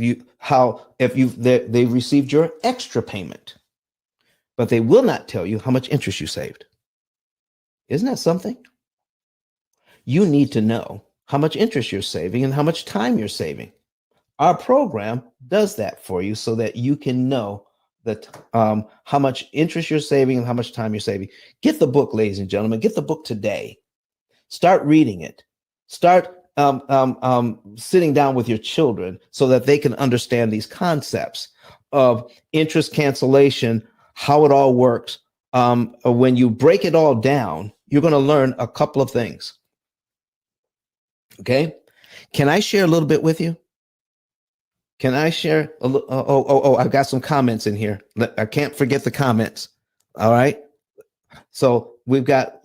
they received your extra payment, but they will not tell you how much interest you saved. Isn't that something? You need to know how much interest you're saving and how much time you're saving. Our program does that for you so that you can know that how much interest you're saving and how much time you're saving. Get the book, ladies and gentlemen. Get the book today. Start reading it. Start sitting down with your children so that they can understand these concepts of interest cancellation, how it all works. When you break it all down, you're going to learn a couple of things. Okay. Can I share a little bit with you? Can I share a little? I've got some comments in here. I can't forget the comments. All right. So we've got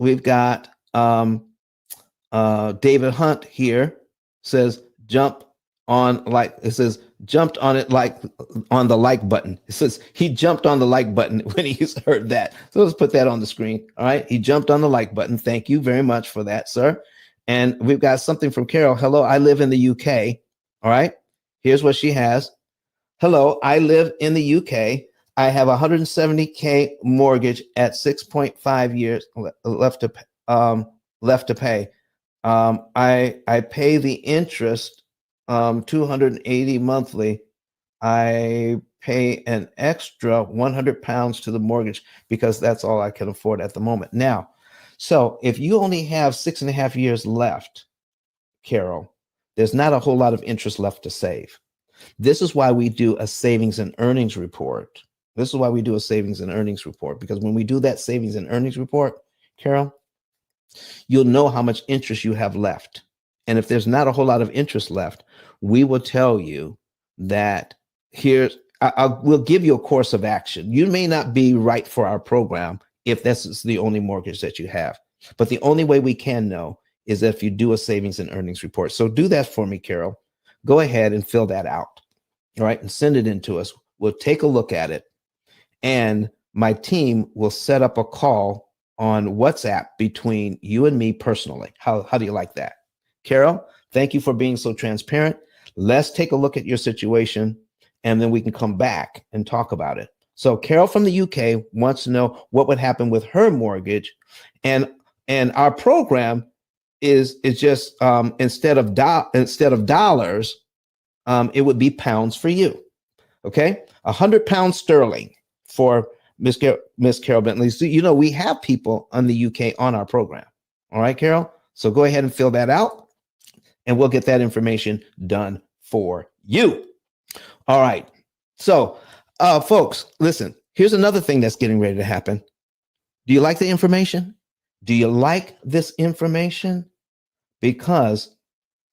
David Hunt here says jumped on the like button. It says he jumped on the like button when he heard that. So let's put that on the screen. All right. He jumped on the like button. Thank you very much for that, sir. And we've got something from Carol. Hello, I live in the UK. All right. Here's what she has. Hello, I live in the UK. I have a $170K mortgage at 6.5 years left to pay. I pay the interest $280 monthly. I pay an extra £100 to the mortgage because that's all I can afford at the moment. Now, so if you only have 6.5 years left, Carol, there's not a whole lot of interest left to save. This is why we do a savings and earnings report. Because when we do that savings and earnings report, Carol, you'll know how much interest you have left. And if there's not a whole lot of interest left, we will tell you that we'll give you a course of action. You may not be right for our program if that's the only mortgage that you have. But the only way we can know is if you do a savings and earnings report. So do that for me, Carol. Go ahead and fill that out. All right. And send it in to us. We'll take a look at it. and my team will set up a call on WhatsApp between you and me personally. How do you like that? Carol, thank you for being so transparent. Let's take a look at your situation and then we can come back and talk about it. So Carol from the UK wants to know what would happen with her mortgage, and our program is just instead of dollars, it would be pounds for you. Okay, £100 sterling for Miss Carol Bentley. So you know we have people in the UK on our program. All right, Carol. So go ahead and fill that out, and we'll get that information done for you. All right. So, folks, listen. Here's another thing that's getting ready to happen. Do you like the information? Do you like this information? Because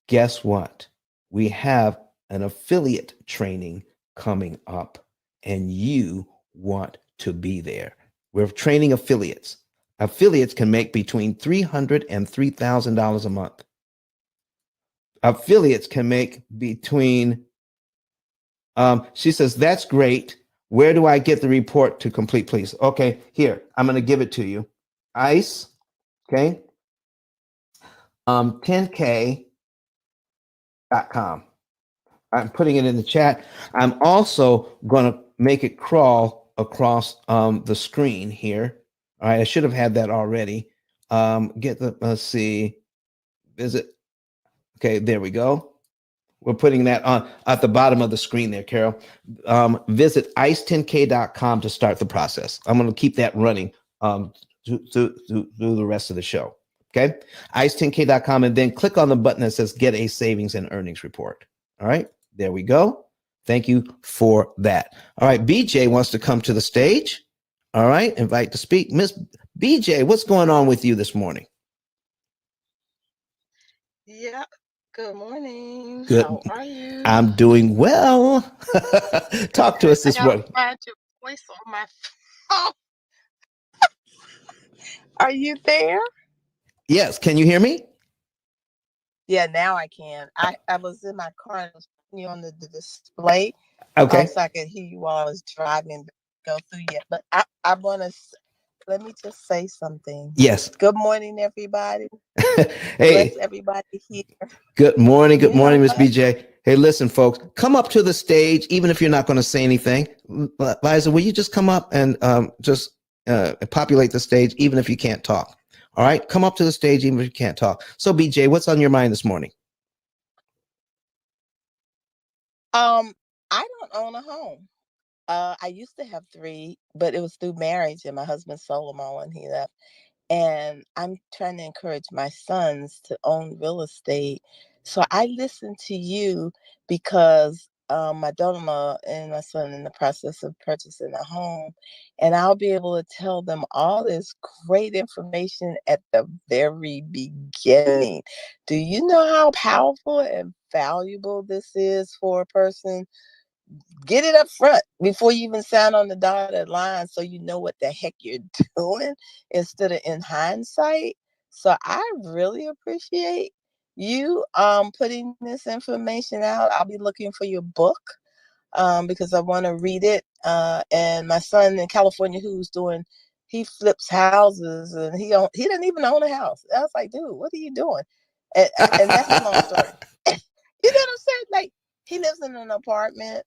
guess what? We have an affiliate training coming up, and you want to be there. We're training affiliates. Affiliates can make between $300 and $3,000 a month. Affiliates can make between, she says, that's great. Where do I get the report to complete, please? Okay, here, I'm going to give it to you. ICE, okay, 10K.com. I'm putting it in the chat. I'm also going to make it crawl across the screen here. All right, I should have had that already. Let's see, visit. Okay, there we go. We're putting that on at the bottom of the screen there, Carol. Visit ice10k.com to start the process. I'm going to keep that running through the rest of the show. Okay, ice10k.com, and then click on the button that says Get a Savings and Earnings Report. All right, there we go. Thank you for that. All right, BJ wants to come to the stage. All right, invite to speak. Miss BJ, what's going on with you this morning? Yeah. Good morning. Good. How are you? I'm doing well. Talk to Good. us I this gotta morning. find your voice on my phone. Are you there? Yes, can you hear me? Yeah, now I can. I was in my car and I was putting you on the display Okay. so I could hear you while I was driving. Go through yet, but I want to let me just say something. Yes. Good morning, everybody. Bless Hey, everybody here. good morning. Good You know morning, Miss what? BJ. Hey, listen, folks, come up to the stage, even if you're not going to say anything. Liza, will you just come up and just populate the stage, even if you can't talk? All right, come up to the stage, even if you can't talk. So, BJ, what's on your mind this morning? Um, I don't own a home. I used to have three, but it was through marriage, and my husband sold them all when he left. And I'm trying to encourage my sons to own real estate. So I listen to you because my daughter-in-law and my son in the process of purchasing a home, and I'll be able to tell them all this great information at the very beginning. Do you know how powerful and valuable this is for a person? Get it up front before you even sign on the dotted line so you know what the heck you're doing instead of in hindsight. So I really appreciate you putting this information out. I'll be looking for your book because I want to read it. And my son in California, he flips houses and he doesn't even own a house. I was like, dude, what are you doing? And that's a long story. You know what I'm saying? Like, he lives in an apartment,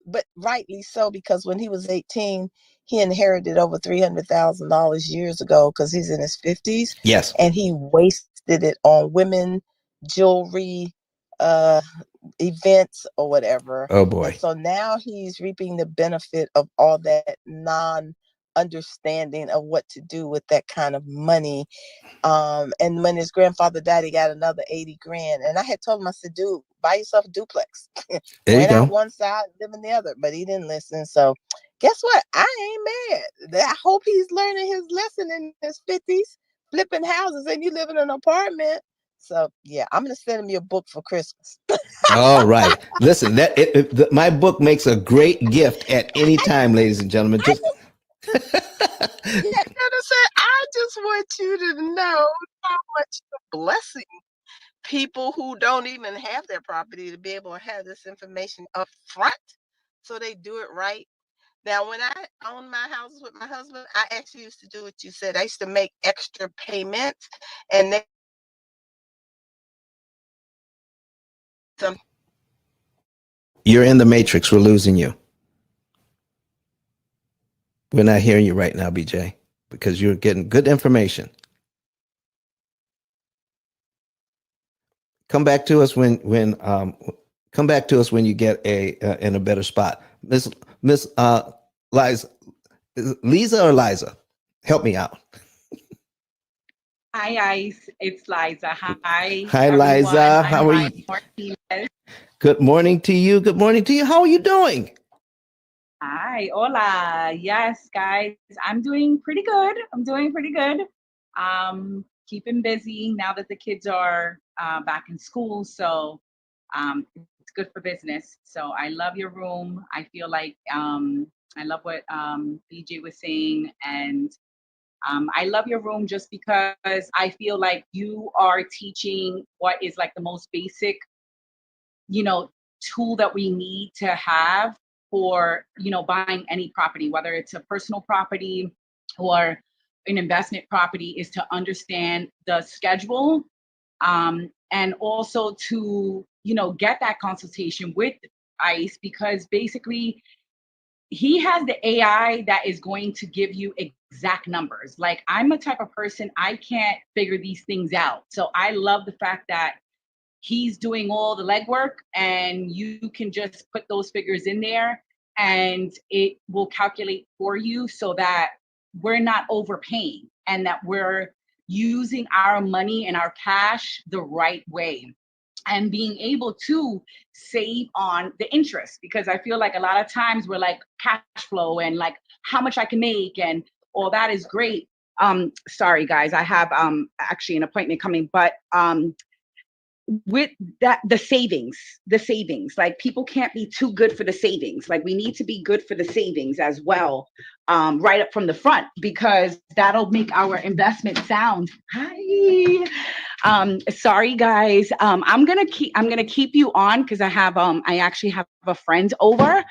but rightly so, because when he was 18, he inherited over $300,000 years ago because he's in his 50s, Yes. and he wasted it on women, jewelry, uh, events, or whatever. Oh And boy. so now he's reaping the benefit of all that non understanding of what to do with that kind of money. And when his grandfather died, he got another 80 grand. And I had told him, I said, dude, buy yourself a duplex. There you Rent out go. one side, live in the other. But he didn't listen. So guess what? I ain't mad. I hope he's learning his lesson in his 50s, flipping houses, and you live in an apartment. So yeah, I'm gonna send him your book for Christmas. All right. Listen, my book makes a great gift at any time, ladies and gentlemen. I Just just, yeah, you know what I'm saying? I just want you to know how much the blessing people who don't even have their property to be able to have this information up front so they do it right. Now, when I owned my house with my husband, I actually used to do what you said. I used to make extra payments, and then some. You're in the matrix. We're losing you. We're not hearing you right now, BJ, because you're getting good information. Come back to us when come back to us when you get in a better spot. Miss Liza, Lisa or Liza, help me out. Hi, Ice. It's Liza. Hi, Hi, everyone. Liza. I'm How are Liza you? Martinez. Good morning to you. Good morning to you. How are you doing? Hi, hola. Yes, guys, I'm doing pretty good. I'm doing pretty good. Keeping busy now that the kids are back in school. So it's good for business. So I love your room. I feel like I love what BJ was saying. And I love your room just because I feel like you are teaching what is like the most basic, you know, tool that we need to have for, buying any property, whether it's a personal property or an investment property, is to understand the schedule, and also to, get that consultation with ICE, because basically he has the AI that is going to give you exact numbers. Like, I'm a type of person, I can't figure these things out. So I love the fact that he's doing all the legwork and you can just put those figures in there and it will calculate for you, so that we're not overpaying and that we're using our money and our cash the right way, and being able to save on the interest, because I feel like a lot of times we're like cash flow and like how much I can make, and all that is great. Sorry guys, I have actually an appointment coming, but with that, the savings, like, people can't be too good for the savings. Like, we need to be good for the savings as well, right up from the front, because that'll make our investment sound. Hi. Sorry guys, I'm gonna keep you on because I actually have a friend over,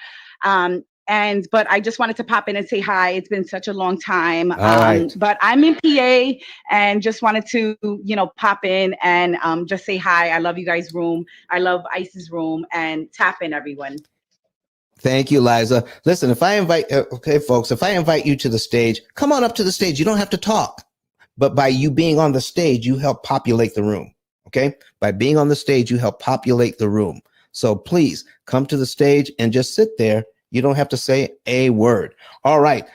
but I just wanted to pop in and say hi. It's been such a long time. All right. But I'm in PA and just wanted to, pop in and just say hi. I love you guys' room. I love Ice's room, and tap in, everyone. Thank you, Liza. Listen, okay, folks, if I invite you to the stage, come on up to the stage. You don't have to talk, but by you being on the stage, you help populate the room. Okay. By being on the stage, you help populate the room. So please come to the stage and just sit there. You don't have to say a word. All right.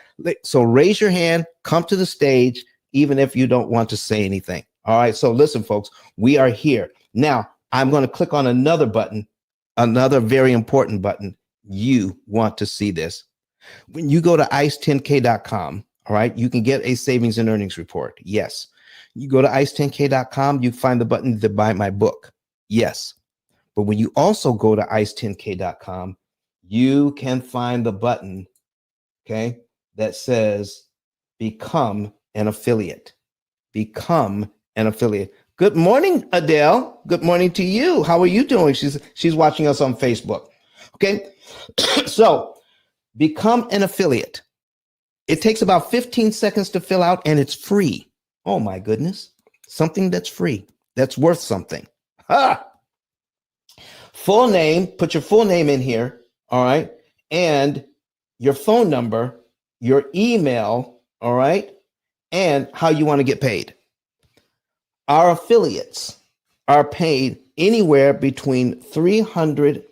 So raise your hand, come to the stage, even if you don't want to say anything. All right. So listen, folks, we are here. Now, I'm going to click on another button, another very important button. You want to see this. When you go to ice10k.com, all right, you can get a savings and earnings report. Yes. You go to ice10k.com, you find the button to buy my book. Yes. But when you also go to ice10k.com, you can find the button, okay, that says become an affiliate. Become an affiliate. Good morning, Adele. Good morning to you. How are you doing? She's watching us on Facebook. Okay. So become an affiliate. It takes about 15 seconds to fill out and it's free. Oh my goodness. Something that's free, that's worth something. Ha! Full name, put your full name in here. All right. And your phone number, your email. All right. And how you want to get paid. Our affiliates are paid anywhere between $300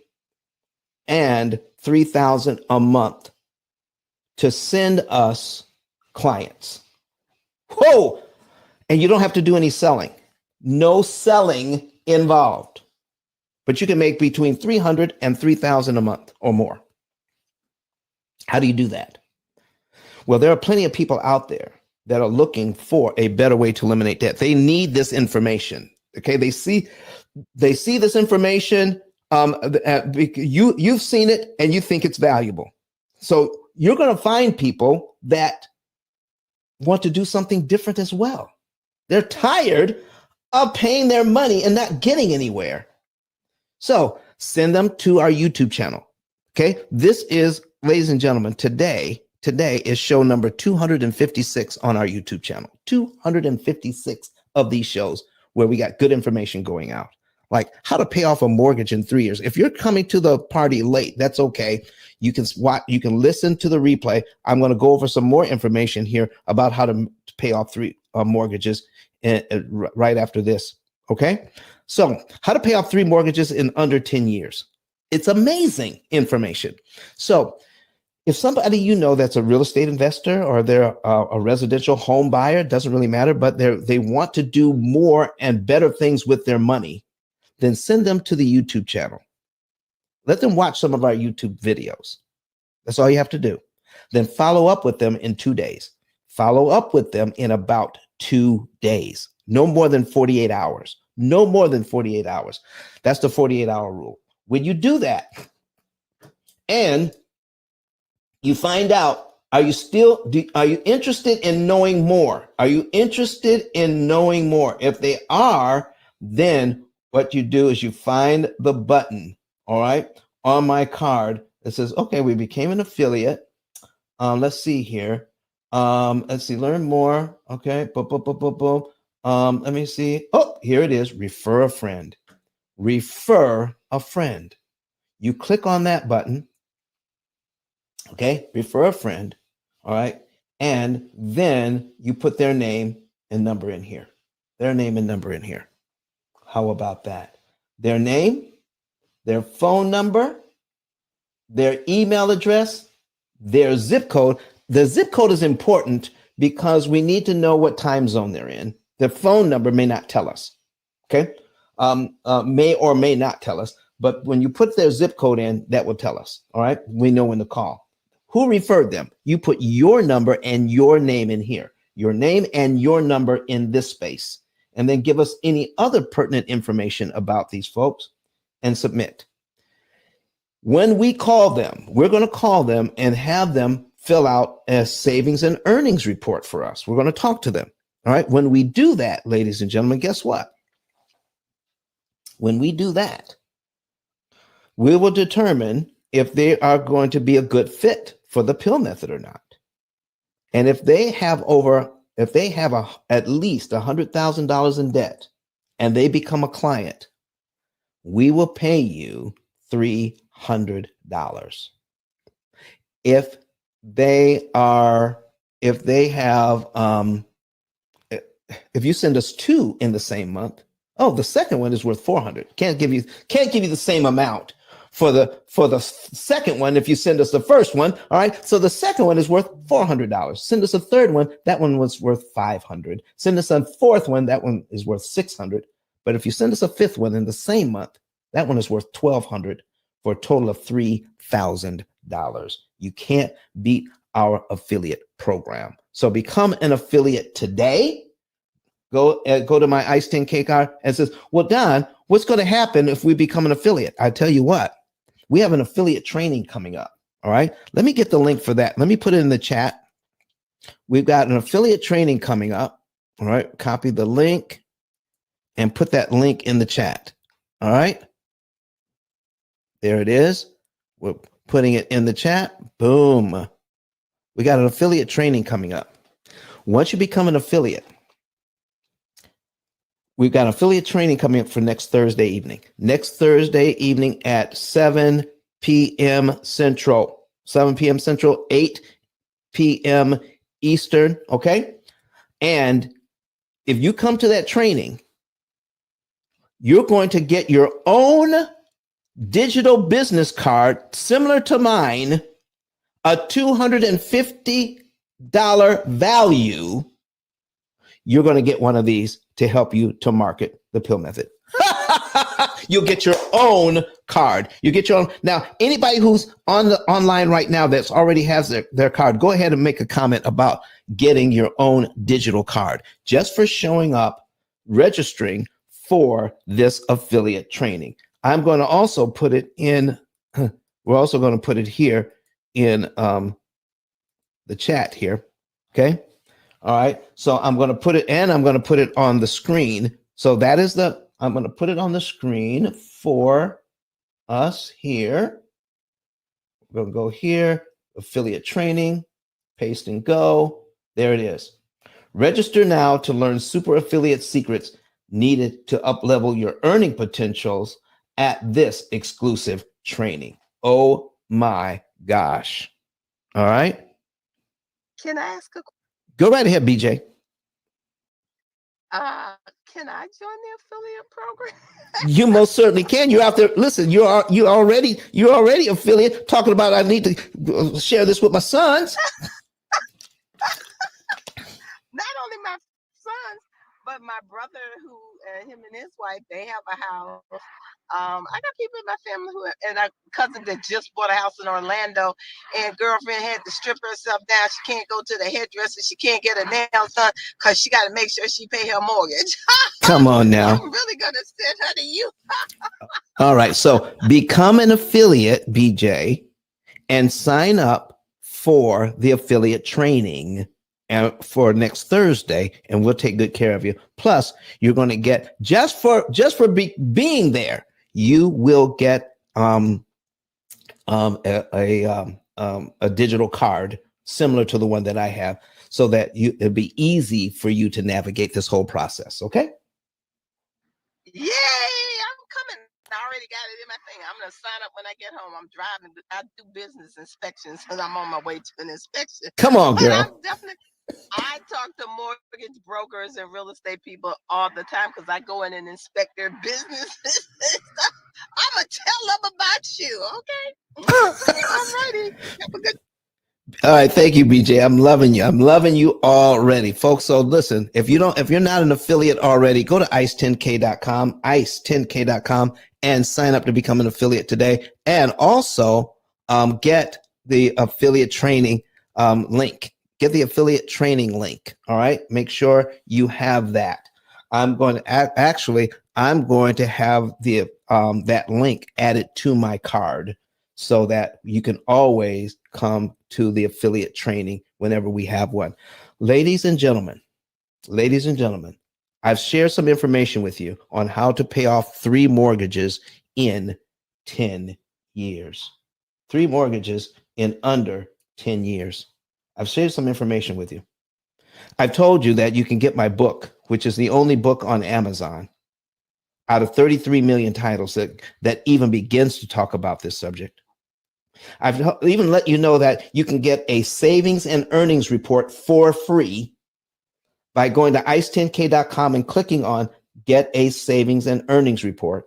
and $3,000 a month to send us clients. Whoa! And you don't have to do any selling. No selling involved. But you can make between $300 and $3,000 a month or more. How do you do that? Well, there are plenty of people out there that are looking for a better way to eliminate debt. They need this information. Okay, they see this information. You've seen it and you think it's valuable. So you're going to find people that want to do something different as well. They're tired of paying their money and not getting anywhere. So send them to our YouTube channel. Okay, this is ladies and gentlemen, today is show number 256 on our YouTube channel. 256 of these shows where we got good information going out, like how to pay off a mortgage in 3 years. If you're coming to the party late, that's okay. You can watch, you can listen to the replay. I'm going to go over some more information here about how to pay off three mortgages right after this. Okay, so how to pay off 3 mortgages in under 10 years. It's amazing information. So if somebody you know that's a real estate investor or they're a residential home buyer, doesn't really matter, but they want to do more and better things with their money, then send them to the YouTube channel. Let them watch some of our YouTube videos. That's all you have to do. Then follow up with them in 2 days. Follow up with them in about 2 days. No more than 48 hours. No more than 48 hours. That's the 48-hour rule. When you do that, and you find out, are you interested in knowing more? Are you interested in knowing more? If they are, then what you do is you find the button, all right, on my card that says, okay, we became an affiliate. Let's see here. Let's see, learn more. Okay, boom, boom, boom, boom, boom. Let me see. Oh, here it is. Refer a friend. Refer a friend. You click on that button. Okay, refer a friend. All right, and then you put their name and number in here. Their name and number in here. How about that? Their name, their phone number, their email address, their zip code. The zip code is important because we need to know what time zone they're in. Their phone number may not tell us. Okay, may or may not tell us, but when you put their zip code in, that will tell us. All right, we know when to call. Who referred them? You put your number and your name in here. Your name and your number in this space. And then give us any other pertinent information about these folks and submit. When we call them, we're going to call them and have them fill out a savings and earnings report for us. We're going to talk to them. All right. When we do that, ladies and gentlemen, guess what? When we do that, we will determine if they are going to be a good fit for the P.I.L.L method or not. And if they have at least $100,000 in debt and they become a client, we will pay you $300. If you send us 2 in the same month, oh, the second one is worth $400. Can't give you the same amount for the second one if you send us the first one. All right, so the second one is worth $400. Send us a third one, that one was worth $500. Send us a fourth one, that one is worth $600. But if you send us a fifth one in the same month, that one is worth $1,200 for a total of $3,000. You can't beat our affiliate program. So become an affiliate today. Go to my ICE 10K card and says, well, Don, what's going to happen if we become an affiliate? I tell you what, we have an affiliate training coming up. All right. Let me get the link for that. Let me put it in the chat. We've got an affiliate training coming up. All right. Copy the link and put that link in the chat. All right. There it is. We're putting it in the chat. Boom. We got an affiliate training coming up. Once you become an affiliate, we've got affiliate training coming up for next Thursday evening. Next Thursday evening at 7 p.m. Central. 7 p.m. Central, 8 p.m. Eastern, okay? And if you come to that training, you're going to get your own digital business card similar to mine, a $250 value. You're going to get one of these to help you to market the P.I.L.L method. You'll get your own card. You get your own. Now, anybody who's online right now that's already has their card, go ahead and make a comment about getting your own digital card just for showing up, registering for this affiliate training. I'm going to also put it in. We're also going to put it here in the chat here. Okay. All right. So I'm going to put it, and I'm going to put it on the screen. So that is I'm going to put it on the screen for us here. We're going to go here. affiliate training, paste and go. There it is. Register now to learn super affiliate secrets needed to uplevel your earning potentials at this exclusive training. Oh my gosh. All right. Can I ask a Go right ahead, BJ. can I join the affiliate program? You most certainly can. You're out there. Listen, you're already affiliate. Talking about I need to share this with my sons. Not only my sons, but my brother, who him and his wife, they have a house. I got people in my family and a cousin that just bought a house in Orlando, and girlfriend had to strip herself down. She can't go to the hairdresser. She can't get her nails done because she got to make sure she pay her mortgage. Come on now. I'm really gonna send her to you. All right. So become an affiliate, BJ, and sign up for the affiliate training and for next Thursday, and we'll take good care of you. Plus, you're going to get just for being there, you will get a digital card similar to the one that I have, so that it'll be easy for you to navigate this whole process. Okay. Yay! I'm coming. I already got it in my thing. I'm gonna sign up when I get home. I'm driving. I do business inspections, and I'm on my way to an inspection. Come on, But girl. I'm definitely. I talk to mortgage brokers and real estate people all the time because I go in and inspect their businesses. I'm gonna tell them about you. Okay. All righty. Have a good. All right, thank you, BJ. I'm loving you. I'm loving you already, folks. So listen, if you're not an affiliate already, go to ice10k.com, ice10k.com, and sign up to become an affiliate today. And also get the affiliate training link. Get the affiliate training link. All right, make sure you have that. I'm going to have the that link added to my card, so that you can always come to the affiliate training whenever we have one. Ladies and gentlemen, I've shared some information with you on how to pay off 3 mortgages in 10 years. 3 mortgages in under 10 years. I've shared some information with you. I've told you that you can get my book, which is the only book on Amazon out of 33 million titles that even begins to talk about this subject. I've even let you know that you can get a savings and earnings report for free by going to ice10k.com and clicking on Get a Savings and Earnings Report.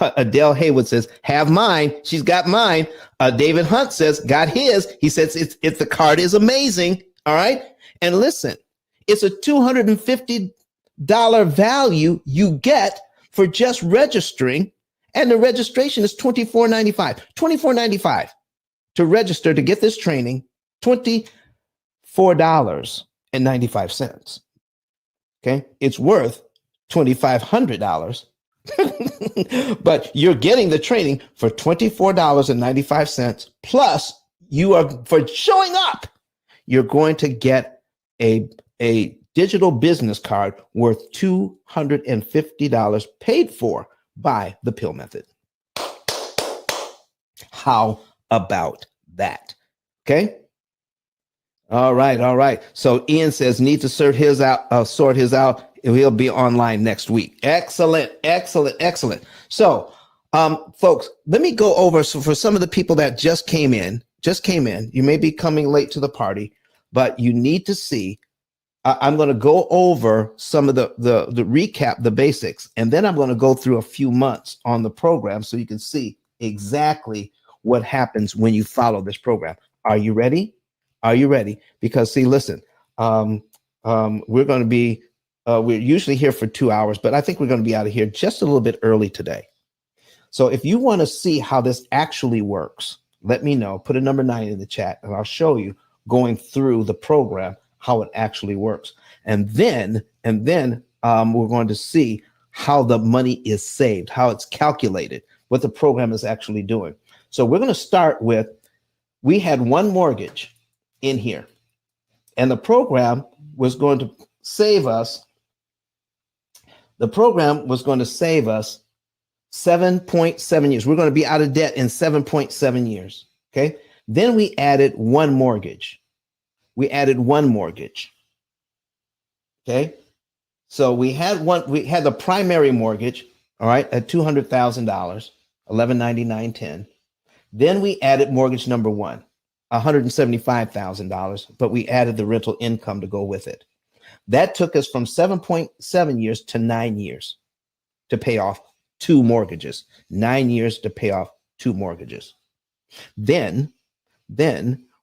Adele Haywood says, have mine. She's got mine. David Hunt says, got his. He says, it's the card is amazing. All right. And listen, it's a $250 value you get for just registering. And the registration is $24.95. $24.95 to register to get this training, $24.95. Okay. It's worth $2,500. But you're getting the training for $24.95. Plus, you are, for showing up, you're going to get a digital business card worth $250 paid for by the P.I.L.L method. How about that? Okay. All right. So Ian says need to sort his out. He'll be online next week. Excellent. So, folks, let me go over. So for some of the people that just came in, you may be coming late to the party, but you need to see. I'm going to go over some of the recap, the basics, and then I'm going to go through a few months on the program so you can see exactly what happens when you follow this program. Are you ready? Because see, listen, we're going to be, we're usually here for 2 hours, but I think we're going to be out of here just a little bit early today. So if you want to see how this actually works, let me know. Put a number 9 in the chat, and I'll show you going through the program how it actually works. And then we're going to see how the money is saved, how it's calculated, what the program is actually doing. So we're going to start with, we had one mortgage in here, and the program was going to save us. The program was going to save us 7.7 years. We're going to be out of debt in 7.7 years. Okay. Then we added one mortgage. Okay. So we had the primary mortgage, all right, at $200,000, 1199.10. Then we added mortgage number one, $175,000, but we added the rental income to go with it. That took us from 7.7 years to 9 years to pay off two mortgages. 9 years to pay off two mortgages. Then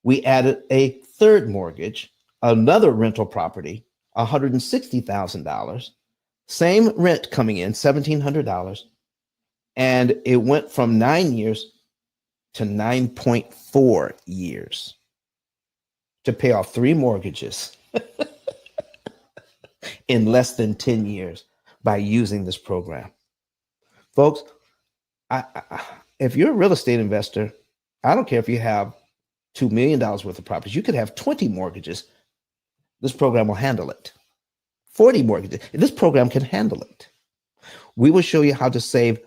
we added a third mortgage, another rental property, $160,000. Same rent coming in, $1,700. And it went from 9 years to 9.4 years to pay off three mortgages in less than 10 years by using this program. Folks, if you're a real estate investor, I don't care if you have $2 million worth of properties. You could have 20 mortgages. This program will handle it. 40 mortgages. This program can handle it. We will show you how to save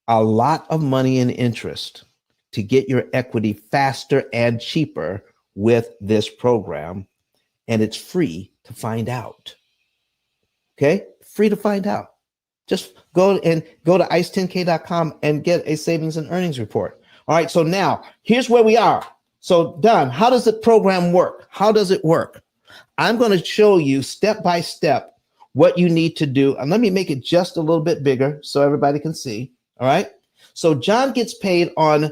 a lot of money in interest to get your equity faster and cheaper with this program. And it's free to find out. Okay? Free to find out. Just go to ice10k.com and get a savings and earnings report. All right. So now here's where we are. So Don, how does the program work? How does it work? I'm going to show you step by step what you need to do. And let me make it just a little bit bigger so everybody can see. All right. So John gets paid on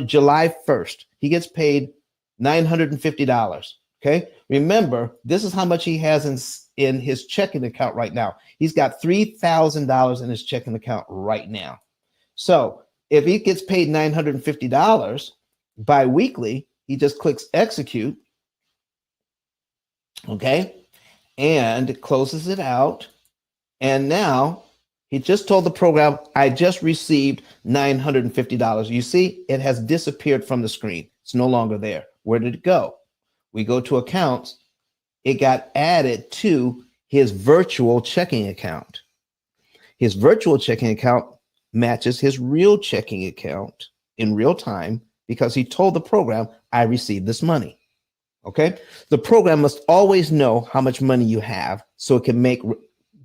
July 1st. He gets paid $950. Okay. Remember, this is how much he has in his checking account right now. He's got $3,000 in his checking account right now. So if he gets paid $950 bi-weekly, he just clicks execute. Okay. And closes it out. And now he just told the program, I just received $950. You see, it has disappeared from the screen. It's no longer there. Where did it go? We go to accounts. It got added to his virtual checking account. His virtual checking account matches his real checking account in real time because he told the program, I received this money. Okay. The program must always know how much money you have so it can make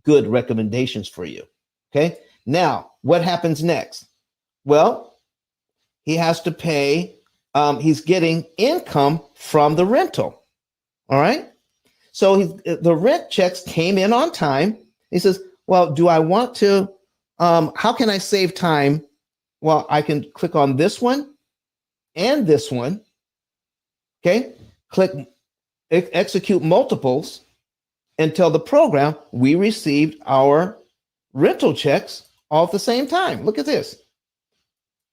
good recommendations for you. Okay. Now, what happens next? Well, he has to pay. He's getting income from the rental. All right. So the rent checks came in on time. He says, well, do I want to, how can I save time? Well, I can click on this one and this one. Okay. Click execute multiples and tell the program we received our rental checks all at the same time. Look at this.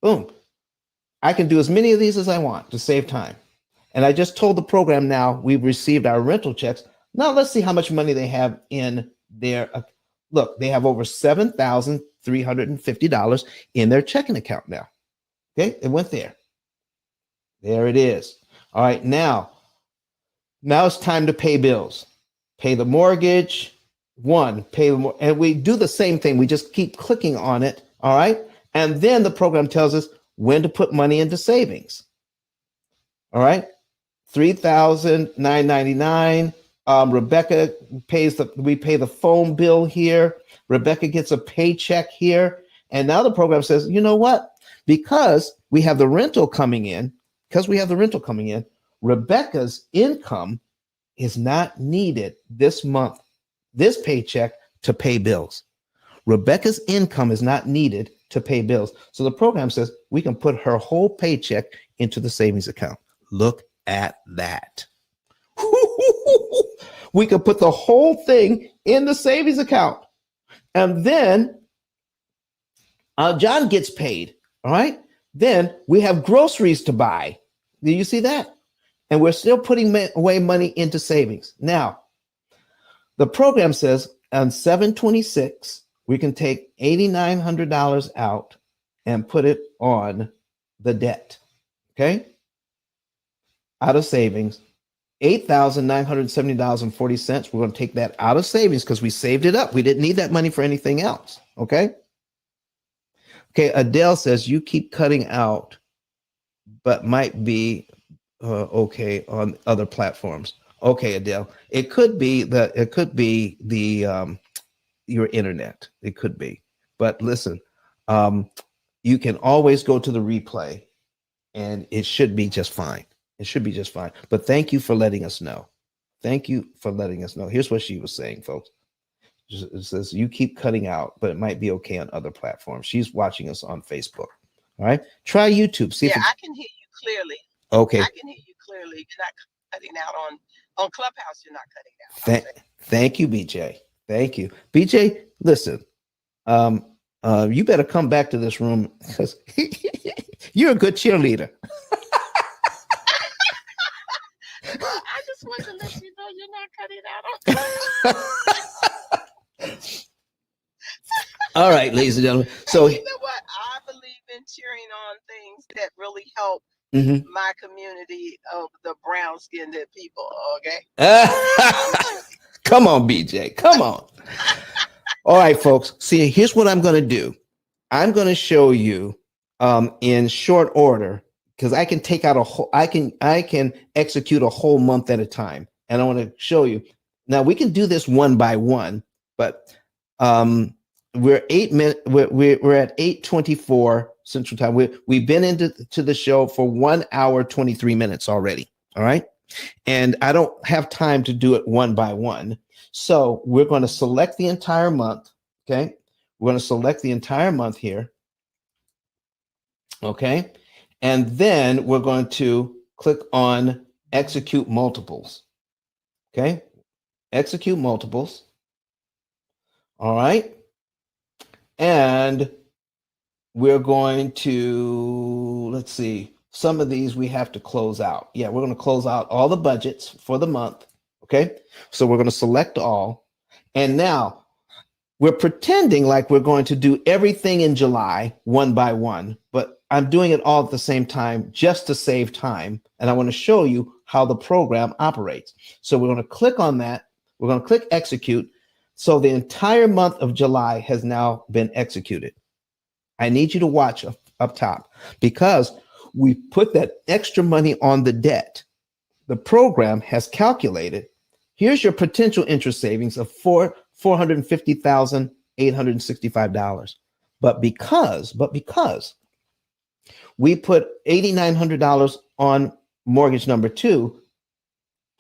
Boom. I can do as many of these as I want to save time. And I just told the program now we've received our rental checks. Now let's see how much money they have in their, look, they have over $7,350 in their checking account now. Okay, it went there. There it is. All right, now it's time to pay bills. Pay the mortgage, and we do the same thing. We just keep clicking on it, all right? And then the program tells us when to put money into savings. All right, $3,999. Rebecca we pay the phone bill here. Rebecca gets a paycheck here. And now the program says, you know what? Because we have the rental coming in, Rebecca's income is not needed this month, this paycheck to pay bills. Rebecca's income is not needed to pay bills. So the program says we can put her whole paycheck into the savings account. Look at that. We could put the whole thing in the savings account. And then John gets paid. All right. Then we have groceries to buy. Do you see that? And we're still putting away money into savings. Now, the program says on 7/26, we can take $8,900 out and put it on the debt. Okay. Out of savings, $8,970.40. We're going to take that out of savings because we saved it up. We didn't need that money for anything else. Okay. Okay. Adele says you keep cutting out but might be okay on other platforms. Okay, Adele. It could be the your internet. It could be. But listen, um, you can always go to the replay and it should be just fine. It should be just fine. But thank you for letting us know. Thank you for letting us know. Here's what she was saying, folks. It says you keep cutting out, but it might be okay on other platforms. She's watching us on Facebook. All right. Try YouTube. See if I can hear you clearly. Okay. I can hear you clearly. You're not cutting out on Clubhouse. You're not cutting out. Thank you, BJ. Thank you, BJ. Listen, you better come back to this room because you're a good cheerleader. Well, I just want to let you know you're not cutting out. All right, ladies and gentlemen. So you know what? I believe in cheering on things that really help my community of the brown-skinned people. Okay. Come on, BJ. Come on. All right, folks. See, here's what I'm going to do. I'm going to show you in short order because I can take out a whole. I can execute a whole month at a time, and I want to show you. Now we can do this one by one, but we're 8 minutes. We're at 8:24 Central Time. We've been into the show for 1 hour 23 minutes already. All right, and I don't have time to do it one by one. So we're going to select the entire month. Okay, we're going to select the entire month here. Okay, and then we're going to click on execute multiples. Okay, execute multiples. All right. And we're going to, let's see, some of these we have to close out. Yeah, we're going to close out all the budgets for the month. Okay. So we're going to select all. And now we're pretending like we're going to do everything in July one by one, but I'm doing it all at the same time just to save time. And I want to show you how the program operates. So we're going to click on that. We're going to click execute. So the entire month of July has now been executed. I need you to watch up top because we put that extra money on the debt. The program has calculated, here's your potential interest savings of $450,865. But because we put $8,900 on mortgage number 2,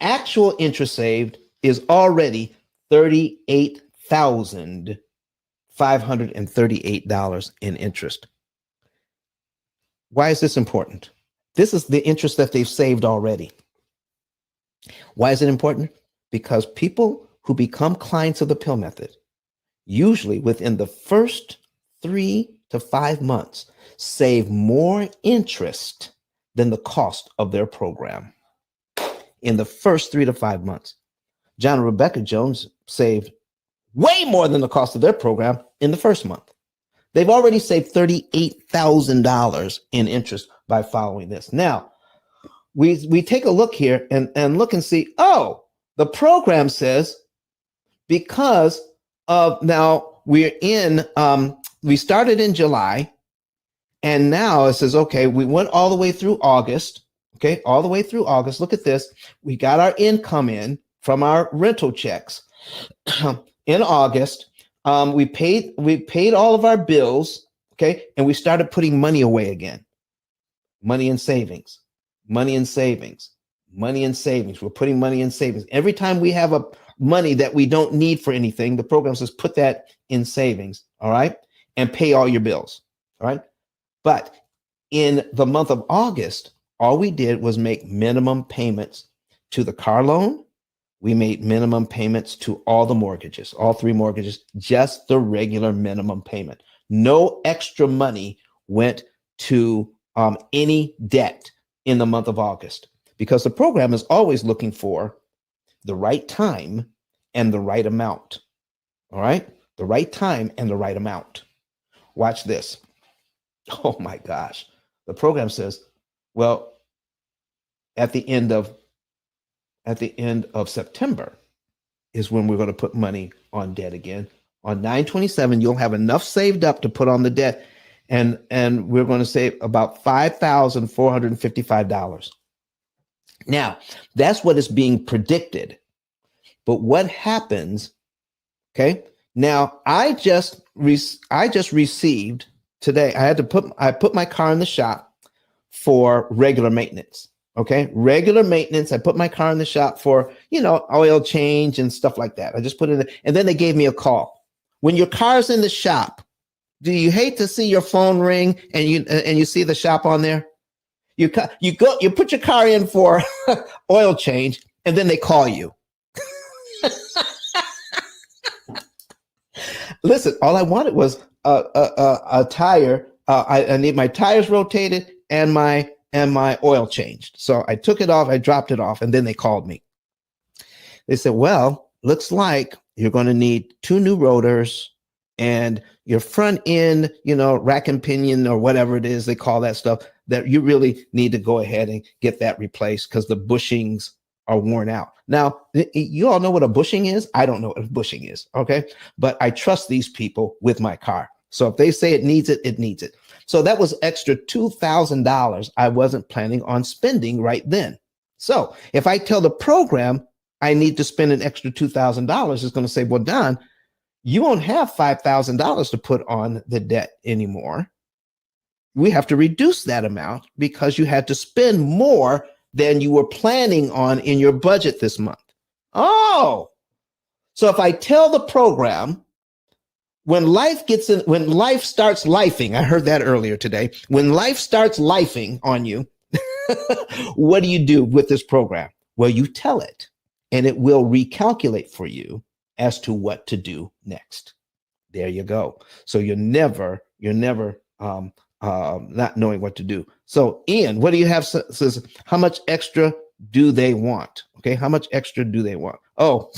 actual interest saved is already $38,538 in interest. Why is this important? This is the interest that they've saved already. Why is it important? Because people who become clients of the P.I.L.L method, usually within the first 3 to 5 months, save more interest than the cost of their program. In the first 3 to 5 months. John and Rebecca Jones saved way more than the cost of their program in the first month. They've already saved $38,000 in interest by following this. Now, we take a look here and look and see, oh, the program says because of now we're in, we started in July, and now it says, okay, we went all the way through August. Okay, all the way through August. Look at this. We got our income in from our rental checks in August. We paid all of our bills. Okay, and we started putting money away again. Money in savings, money in savings, money in savings. We're putting money in savings. Every time we have a money that we don't need for anything, the program says put that in savings. All right, and pay all your bills. All right, but in the month of August, all we did was make minimum payments to the car loan. We made minimum payments to all the mortgages, all 3 mortgages, just the regular minimum payment. No extra money went to any debt in the month of August because the program is always looking for the right time and the right amount. All right, the right time and the right amount. Watch this. Oh my gosh. The program says, well, at the end of September is when we're going to put money on debt again. On 9/27, you'll have enough saved up to put on the debt. and we're going to save about $5,455. Now, that's what is being predicted. But what happens? Okay. Now, I just received today. I put my car in the shop for regular maintenance. Okay, regular maintenance. I put my car in the shop for, oil change and stuff like that. I just put it in, and then they gave me a call. When your car's in the shop, do you hate to see your phone ring and you see the shop on there? You put your car in for oil change, and then they call you. Listen, all I wanted was a tire. I need my tires rotated and my oil changed. So I took it off, I dropped it off, and then they called me. They said, well, looks like you're going to need 2 new rotors and your front end, rack and pinion or whatever it is they call that stuff, that you really need to go ahead and get that replaced because the bushings are worn out. Now, you all know what a bushing is. I don't know what a bushing is. Okay. But I trust these people with my car. So if they say it needs it, it needs it. So that was extra $2,000 I wasn't planning on spending right then. So if I tell the program I need to spend an extra $2,000, it's going to say, well, Don, you won't have $5,000 to put on the debt anymore. We have to reduce that amount because you had to spend more than you were planning on in your budget this month. Oh, so if I tell the program, when life starts lifing, I heard that earlier today, when life starts lifing on you, what do you do with this program? Well, you tell it, and it will recalculate for you as to what to do next. There you go. So you're never not knowing what to do. So Ian, what do you have? Says, how much extra do they want? Okay, how much extra do they want? Oh,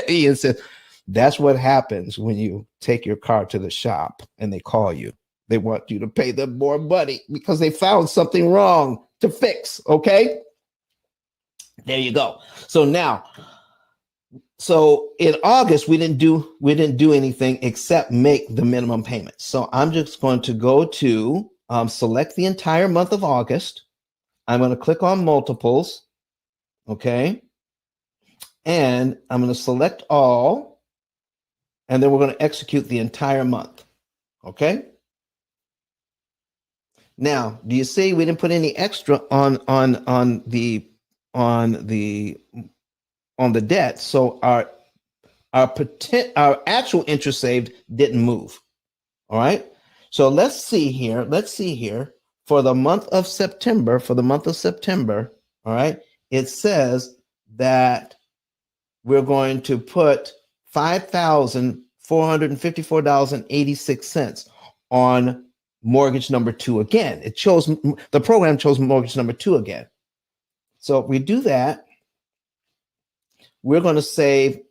Ian said, that's what happens when you take your car to the shop and they call you. They want you to pay them more money because they found something wrong to fix. Okay, there you go. So now, in August, we didn't do anything except make the minimum payment. So I'm just going to go to select the entire month of August. I'm going to click on multiples. Okay. And I'm going to select all. And then we're going to execute the entire month. Okay. Now, do you see we didn't put any extra on the debt? So our actual interest saved didn't move. All right. So let's see here. For the month of September. All right. It says that we're going to put $5,454.86 on mortgage number 2 again. The program chose mortgage number 2 again. So if we do that, we're going to save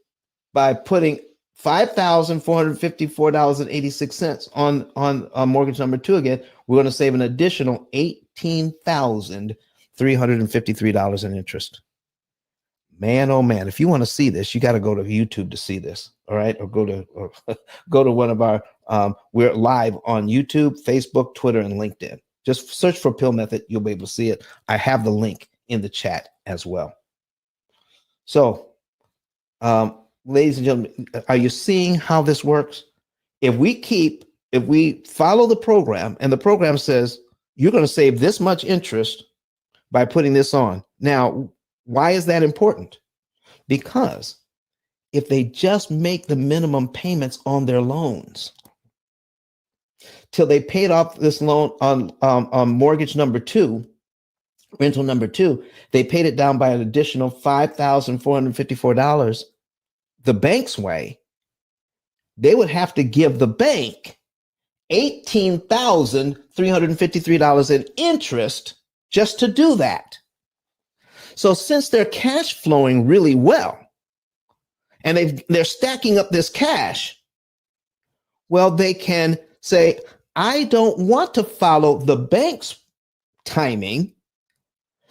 by putting $5,454.86 on mortgage number 2 again. We're going to save an additional $18,353 in interest. Man, oh man! If you want to see this, you got to go to YouTube to see this. All right, or go to one of our. We're live on YouTube, Facebook, Twitter, and LinkedIn. Just search for P.I.L.L Method. You'll be able to see it. I have the link in the chat as well. So, ladies and gentlemen, are you seeing how this works? If we follow the program, and the program says you're going to save this much interest by putting this on. Now, why is that important? Because if they just make the minimum payments on their loans till they paid off this loan on mortgage number 2, rental number 2, they paid it down by an additional $5,454 the bank's way, they would have to give the bank $18,353 in interest just to do that. So since they're cash flowing really well and they're stacking up this cash, well, they can say, I don't want to follow the bank's timing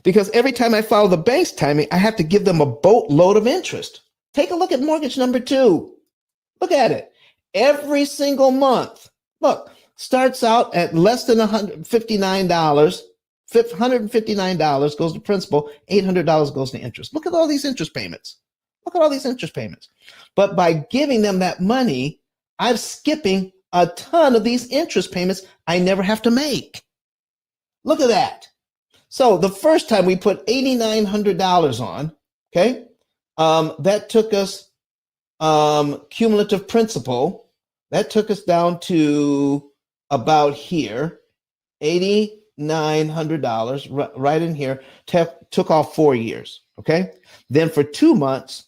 because every time I follow the bank's timing, I have to give them a boatload of interest. Take a look at mortgage number 2. Look at it. Every single month. Look, starts out at less than $159. $159 goes to principal, $800 goes to interest. Look at all these interest payments. Look at all these interest payments. But by giving them that money, I'm skipping a ton of these interest payments I never have to make. Look at that. So the first time we put $8,900 on, okay, that took us cumulative principal. That took us down to about here, $8,900 right in here. Took off 4 years. Okay. Then for 2 months,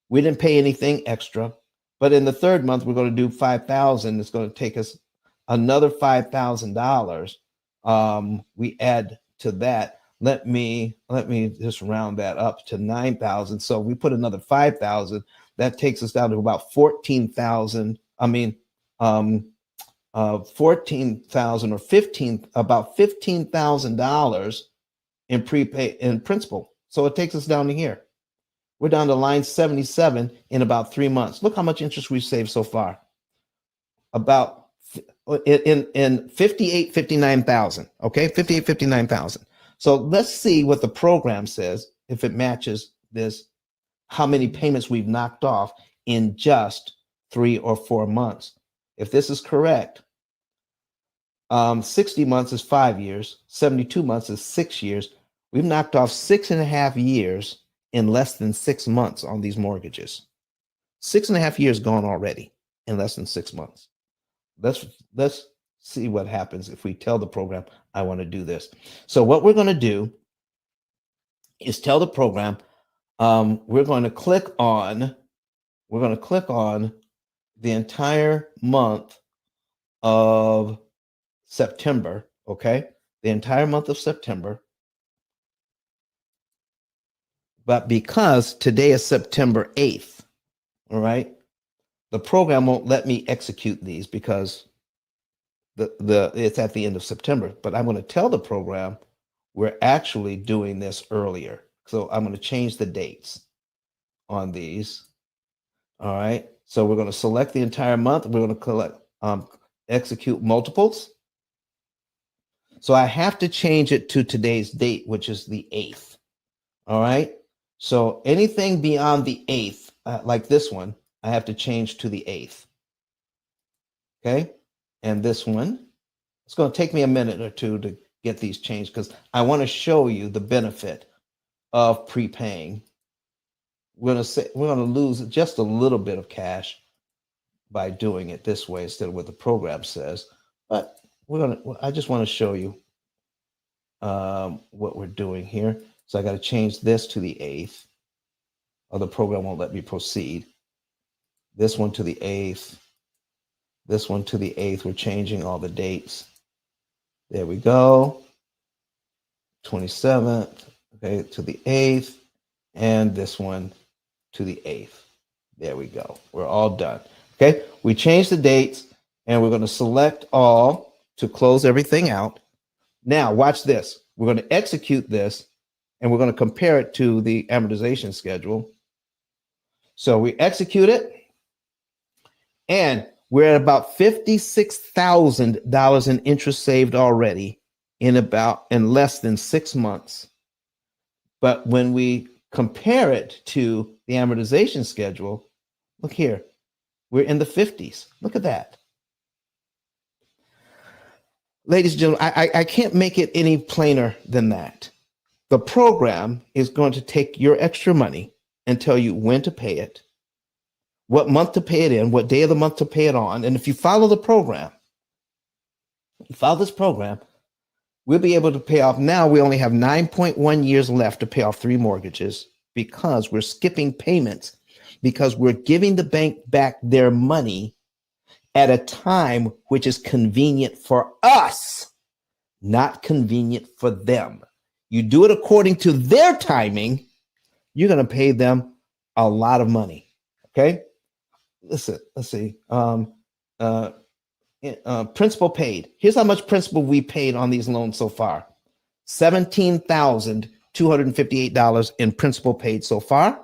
we didn't pay anything extra. But in the third month, we're going to do 5,000. It's going to take us another $5,000. We add to that. Let me just round that up to 9,000. So we put another 5,000. That takes us down to about 14,000. 14,000 or 15, about $15,000 in prepay in principal. So it takes us down to here. We're down to line 77 in about 3 months. Look how much interest we've saved so far. About in 59,000. Okay, 59,000. So let's see what the program says, if it matches this, how many payments we've knocked off in just 3 or 4 months. If this is correct, 60 months is 5 years, 72 months is 6 years. We've knocked off 6.5 years in less than 6 months on these mortgages. 6.5 years gone already in less than 6 months. Let's see what happens if we tell the program, I want to do this. So what we're going to do is tell the program, we're going to click on the entire month of September, okay? The entire month of September. But because today is September 8th, all right, the program won't let me execute these because it's at the end of September. But I'm going to tell the program we're actually doing this earlier. So I'm going to change the dates on these. All right. So we're going to select the entire month. We're going to execute multiples. So I have to change it to today's date, which is the 8th. All right. So anything beyond the 8th, like this one, I have to change to the 8th. Okay. And this one, it's going to take me a minute or two to get these changed because I want to show you the benefit of prepaying. We're going to lose just a little bit of cash by doing it this way instead of what the program says. But I just want to show you what we're doing here. So I got to change this to the 8th, or the program won't let me proceed. This one to the 8th. This one to the 8th. We're changing all the dates. There we go. 27th, okay, to the 8th. And this one to the 8th. There we go. We're all done. Okay, we changed the dates and we're going to select all to close everything out. Now, watch this. We're going to execute this and we're going to compare it to the amortization schedule. So we execute it and we're at about $56,000 in interest saved already in less than 6 months. But when we compare it to the amortization schedule, look here, we're in the 50s. Look at that. Ladies and gentlemen, I can't make it any plainer than that. The program is going to take your extra money and tell you when to pay it, what month to pay it in, what day of the month to pay it on. And if you follow the program, we'll be able to pay off. Now we only have 9.1 years left to pay off 3 mortgages because we're skipping payments, because we're giving the bank back their money at a time which is convenient for us, not convenient for them. You do it according to their timing, you're going to pay them a lot of money. Okay? Listen, let's see. Principal paid. Here's how much principal we paid on these loans so far. $17,258 in principal paid so far,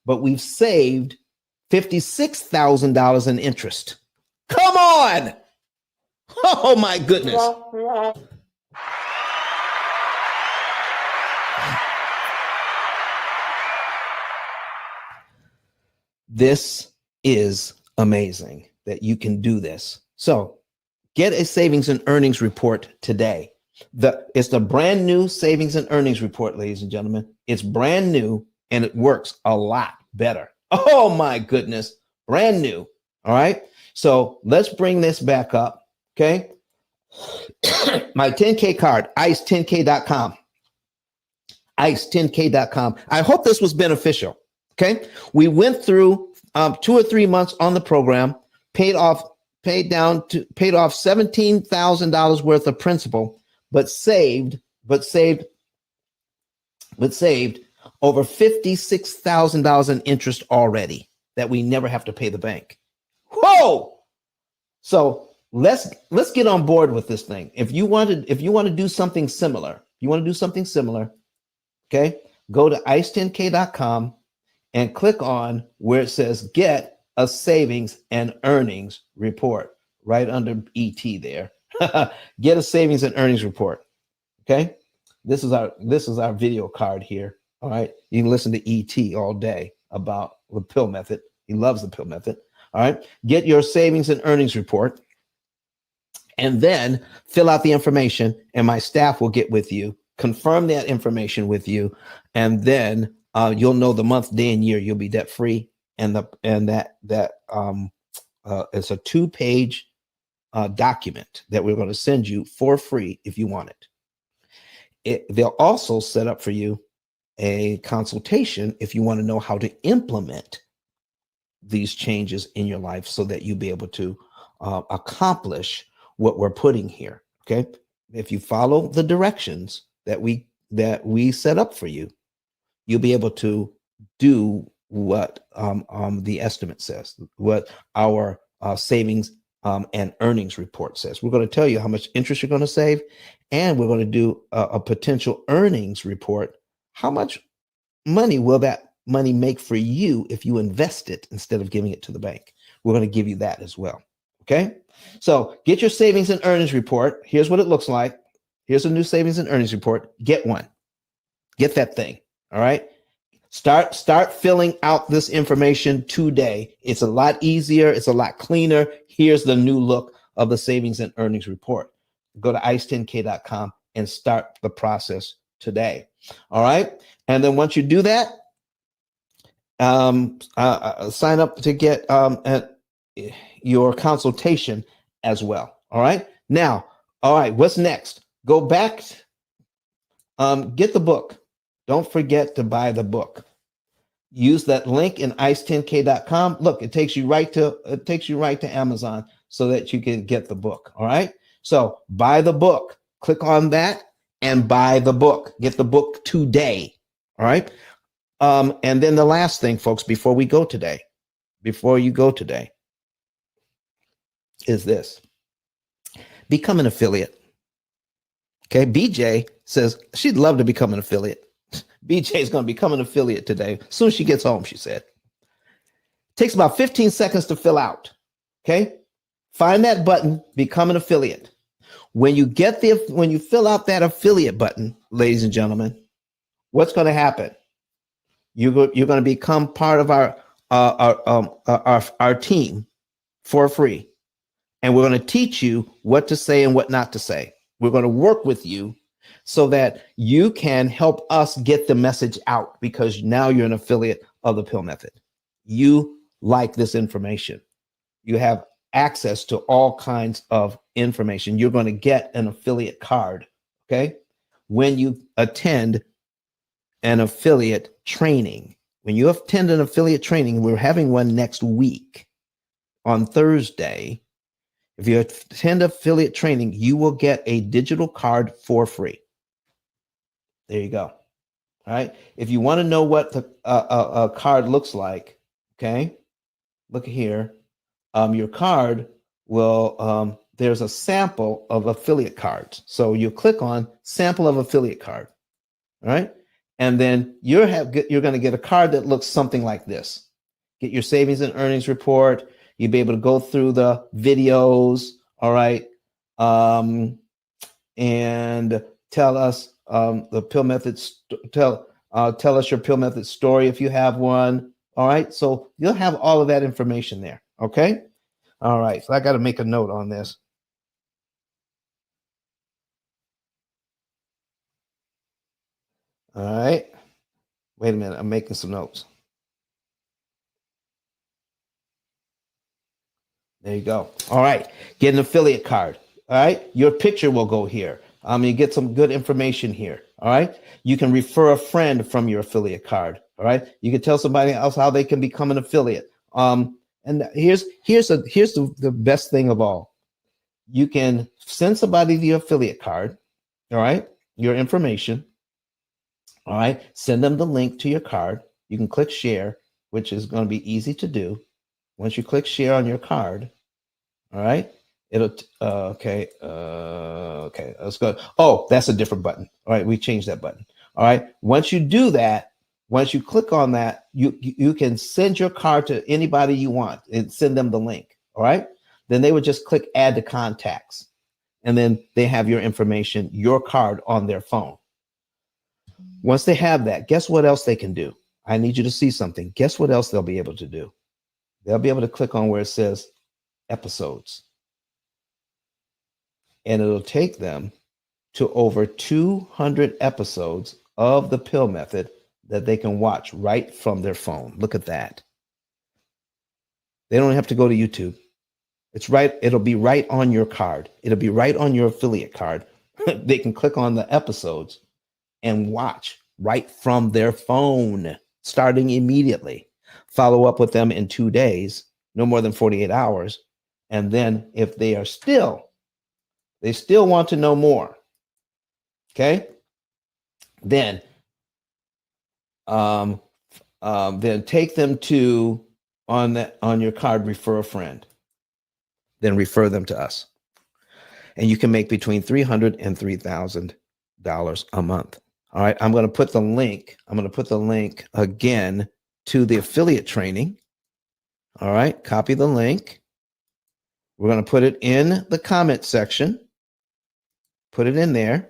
but we've saved $56,000 in interest. Come on! Oh my goodness. This is amazing that you can do this. So get a savings and earnings report today. It's the brand new savings and earnings report, ladies and gentlemen. It's brand new and it works a lot better. Oh my goodness. Brand new. All right. So let's bring this back up. Okay. My 10K card, ice10k.com. ice10k.com. I hope this was beneficial. Okay. We went through 2 or 3 months on the program, paid off $17,000 worth of principal, but saved over $56,000 in interest already that we never have to pay the bank. Whoa! So let's get on board with this thing. If you want to do something similar, okay, go to ice10k.com and click on where it says get a savings and earnings report right under ET there. Get a savings and earnings report. Okay. This is our video card here. All right. You can listen to ET all day about the P.I.L.L method. He loves the P.I.L.L method. All right. Get your savings and earnings report and then fill out the information and my staff will get with you, confirm that information with you. And then you'll know the month, day, and year you'll be debt free. And that it's a 2-page document that we're going to send you for free if you want it. They'll also set up for you a consultation if you want to know how to implement these changes in your life so that you'll be able to accomplish what we're putting here. Okay. If you follow the directions that we set up for you, you'll be able to do what the estimate says, what our savings and earnings report says. We're going to tell you how much interest you're going to save, and we're going to do a potential earnings report. How much money will that money make for you if you invest it instead of giving it to the bank? We're going to give you that as well. Okay. So get your savings and earnings report. Here's what it looks like. Here's a new savings and earnings report. Get one. Get that thing. All right. Start filling out this information today. It's a lot easier. It's a lot cleaner. Here's the new look of the savings and earnings report. Go to ice10k.com and start the process today. All right. And then once you do that, sign up to get your consultation as well. All right. Now, all right. What's next? Go back. Get the book. Don't forget to buy the book. Use that link in ice10k.com. Look, it takes you right to Amazon so that you can get the book. All right. So buy the book. Click on that and buy the book. Get the book today. All right. And then the last thing, folks, before you go today, is this. Become an affiliate. Okay. BJ says she'd love to become an affiliate. BJ is going to become an affiliate today. As soon as she gets home, she said. Takes about 15 seconds to fill out. Okay. Find that button, become an affiliate. When you fill out that affiliate button, ladies and gentlemen, what's going to happen? You're going to become part of our team for free. And we're going to teach you what to say and what not to say. We're going to work with you so that you can help us get the message out, because now you're an affiliate of the P.I.L.L method. You like this information. You have access to all kinds of information. You're going to get an affiliate card, okay? When you attend an affiliate training. When you attend an affiliate training, we're having one next week on Thursday. If you attend affiliate training, you will get a digital card for free. There you go. All right. If you want to know what the a card looks like, okay, look here. Your card will, there's a sample of affiliate cards. So you click on sample of affiliate card. All right. And then you're going to get a card that looks something like this. Get your savings and earnings report. You'll be able to go through the videos. All right. and tell us the Pill Method. Tell us your Pill Method story if you have one. All right, so you'll have all of that information there. Okay. All right, so I got to make a note on this. All right. Wait a minute. I'm making some notes. There you go. All right. Get an affiliate card. All right. Your picture will go here. You get some good information here. All right. You can refer a friend from your affiliate card. All right. You can tell somebody else how they can become an affiliate. And here's the best thing of all. You can send somebody the affiliate card. All right. Your information. All right. Send them the link to your card. You can click share, which is going to be easy to do. Once you click share on your card, all right, it'll okay, let's go. Oh, that's a different button. All right, we changed that button. All right, once you do that, once you click on that, you can send your card to anybody you want and send them the link. All right, then they would just click add to contacts, and then they have your information, your card on their phone. Once they have that, guess what else they can do? I need you to see something. Guess what else they'll be able to do? They'll be able to click on where it says episodes. And it'll take them to over 200 episodes of the Pill Method that they can watch right from their phone. Look at that. They don't have to go to YouTube. It's right. It'll be right on your card. It'll be right on your affiliate card. They can click on the episodes and watch right from their phone, starting immediately. Follow up with them in 2 days, no more than 48 hours. And then if they still want to know more, okay, then take them to on your card, refer a friend, then refer them to us. And you can make between $300 and $3,000 a month. All right, I'm going to put the link. I'm going to put the link again to the affiliate training. All right, copy the link. We're going to put it in the comment section. Put it in there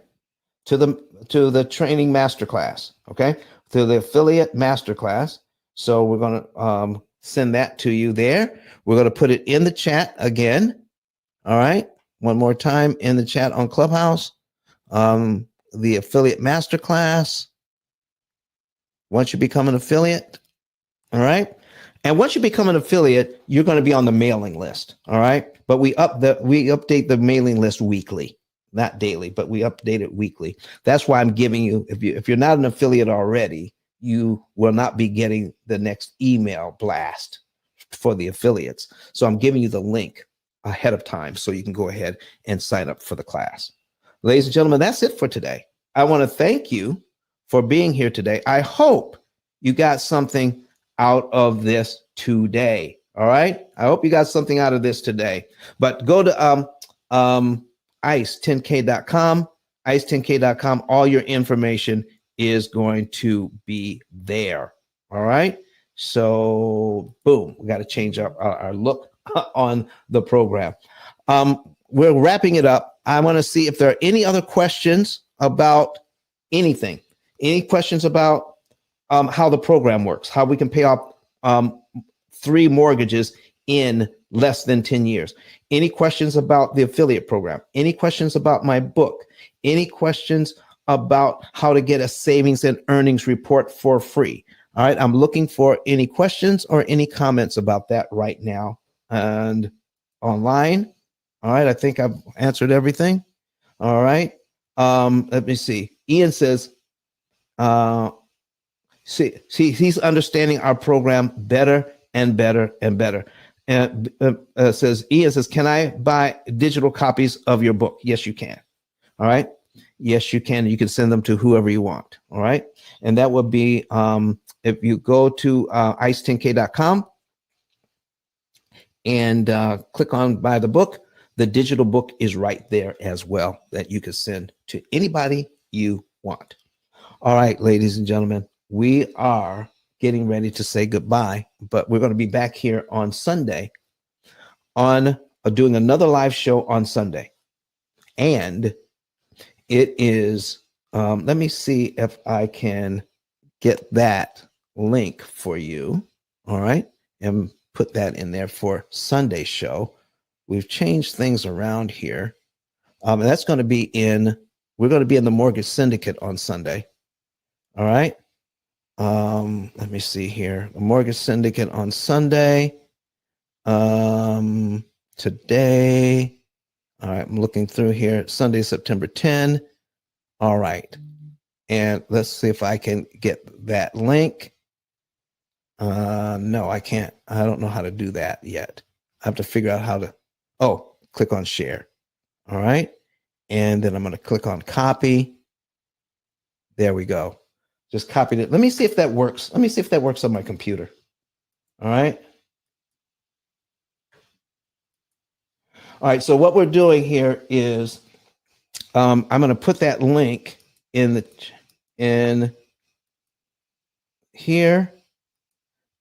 to the training masterclass. Okay, to the affiliate masterclass. So we're going to send that to you there. We're going to put it in the chat again. All right, one more time in the chat on Clubhouse. The affiliate masterclass. Once you become an affiliate, all right. And once you become an affiliate, you're going to be on the mailing list. All right. But we update the mailing list weekly, not daily, but we update it weekly. That's why I'm giving you, if you're not an affiliate already, you will not be getting the next email blast for the affiliates. So I'm giving you the link ahead of time so you can go ahead and sign up for the class. Ladies and gentlemen, that's it for today. I want to thank you for being here today. I hope you got something out of this today. All right. I hope you got something out of this today. But go to ice10k.com, ice10k.com. All your information is going to be there. All right. So boom, we got to change up our look on the program. We're wrapping it up. I want to see if there are any other questions about anything. Any questions about how the program works, how we can pay off 3 mortgages in less than 10 years. Any questions about the affiliate program? Any questions about my book? Any questions about how to get a savings and earnings report for free? All right, I'm looking for any questions or any comments about that right now and online. All right, I think I've answered everything. All right, let me see. Ian says, see, he's understanding our program better and better and better. And Ian says, can I buy digital copies of your book? Yes, you can. All right. Yes, you can. You can send them to whoever you want. All right. And that would be if you go to ice10k.com and click on buy the book, the digital book is right there as well that you can send to anybody you want. All right, ladies and gentlemen, we are getting ready to say goodbye, but we're going to be back here on Sunday on doing another live show on Sunday. And it is, let me see if I can get that link for you. All right. And put that in there for Sunday show. We've changed things around here. And that's going to be we're going to be in the mortgage syndicate on Sunday. All right. Let me see here. The mortgage syndicate on Sunday. Today. All right. I'm looking through here. Sunday, September 10. All right. And let's see if I can get that link. No, I can't. I don't know how to do that yet. I have to figure out how to, click on share. All right. And then I'm going to click on copy. There we go. Just copied it. Let me see if that works. Let me see if that works on my computer. All right. All right. So what we're doing here is I'm going to put that link in here,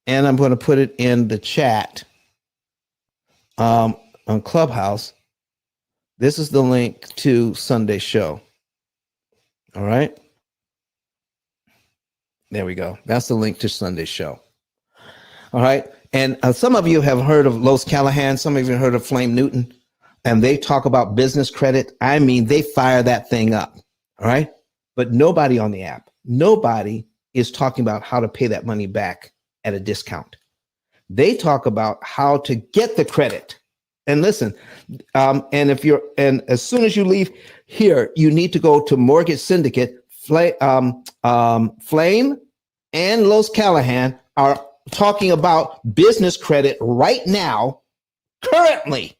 and I'm going to put it in the chat on Clubhouse. This is the link to Sunday show. All right. There we go. That's the link to Sunday show. All right. And some of you have heard of Los Callahan. Some of you have heard of Flame Newton. And they talk about business credit. I mean, they fire that thing up. All right. But nobody on the app, nobody is talking about how to pay that money back at a discount. They talk about how to get the credit. And listen, and as soon as you leave here, you need to go to Mortgage Syndicate. Flame and Los Callahan are talking about business credit right now, currently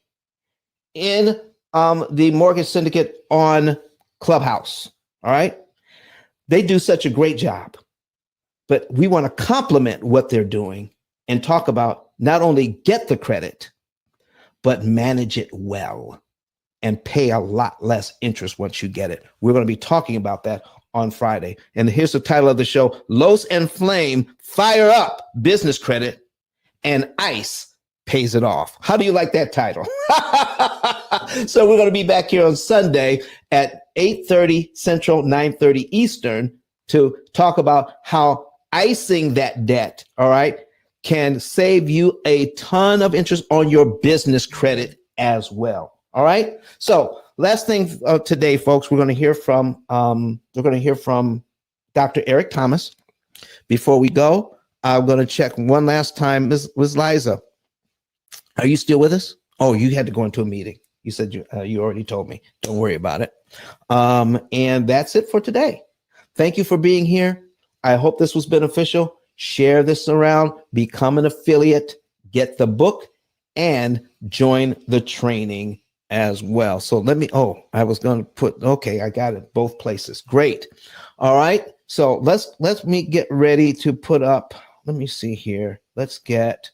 in the Mortgage Syndicate on Clubhouse. All right. They do such a great job, but we want to complement what they're doing and talk about not only get the credit, but manage it well and pay a lot less interest once you get it. We're going to be talking about that on Friday. And here's the title of the show: Los and Flame fire up business credit and ICE pays it off. How do you like that title? So we're going to be back here on Sunday at 8:30 Central, 9:30 Eastern to talk about how icing that debt, all right, can save you a ton of interest on your business credit as well. All right. So last thing today, folks, we're going to hear from Dr. Eric Thomas. Before we go, I'm going to check one last time. Ms. Liza, are you still with us? Oh, you had to go into a meeting. You said you already told me. Don't worry about it. And that's it for today. Thank you for being here. I hope this was beneficial. Share this around, become an affiliate, get the book, and join the training as well. So I was going to put, okay, I got it both places. Great. All right. So let me get ready to put up, let me see here. Let's get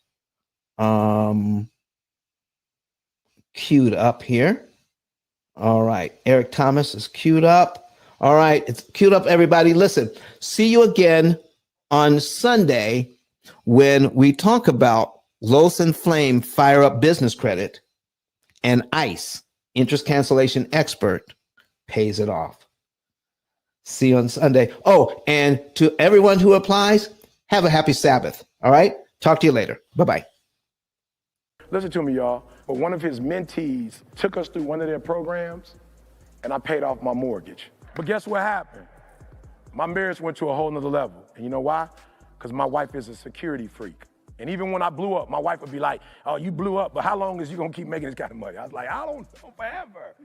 queued up here. All right. Eric Thomas is queued up. All right. It's queued up, everybody. Listen, see you again on Sunday when we talk about Los and Flame fire up business credit and ICE, interest cancellation expert, pays it off. See you on Sunday. Oh, and to everyone who applies, have a happy Sabbath. All right. Talk to you later. Bye-bye. Listen to me, y'all. But one of his mentees took us through one of their programs, and I paid off my mortgage. But guess what happened? My marriage went to a whole nother level. And you know why? Because my wife is a security freak. And even when I blew up, my wife would be like, oh, you blew up, but how long is you gonna keep making this kind of money? I was like, I don't know, forever.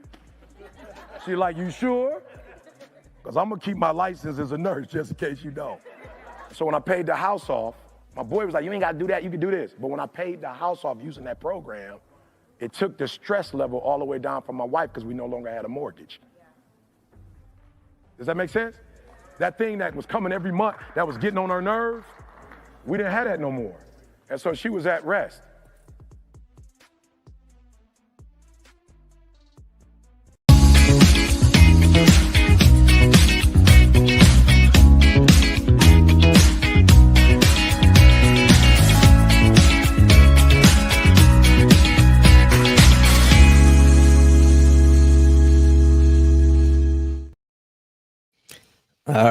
She's like, you sure? Because I'm gonna keep my license as a nurse just in case you don't. So when I paid the house off, my boy was like, you ain't gotta do that, you can do this. But when I paid the house off using that program, it took the stress level all the way down for my wife because we no longer had a mortgage. Does that make sense? That thing that was coming every month, that was getting on her nerves, we didn't have that no more. And so she was at rest. All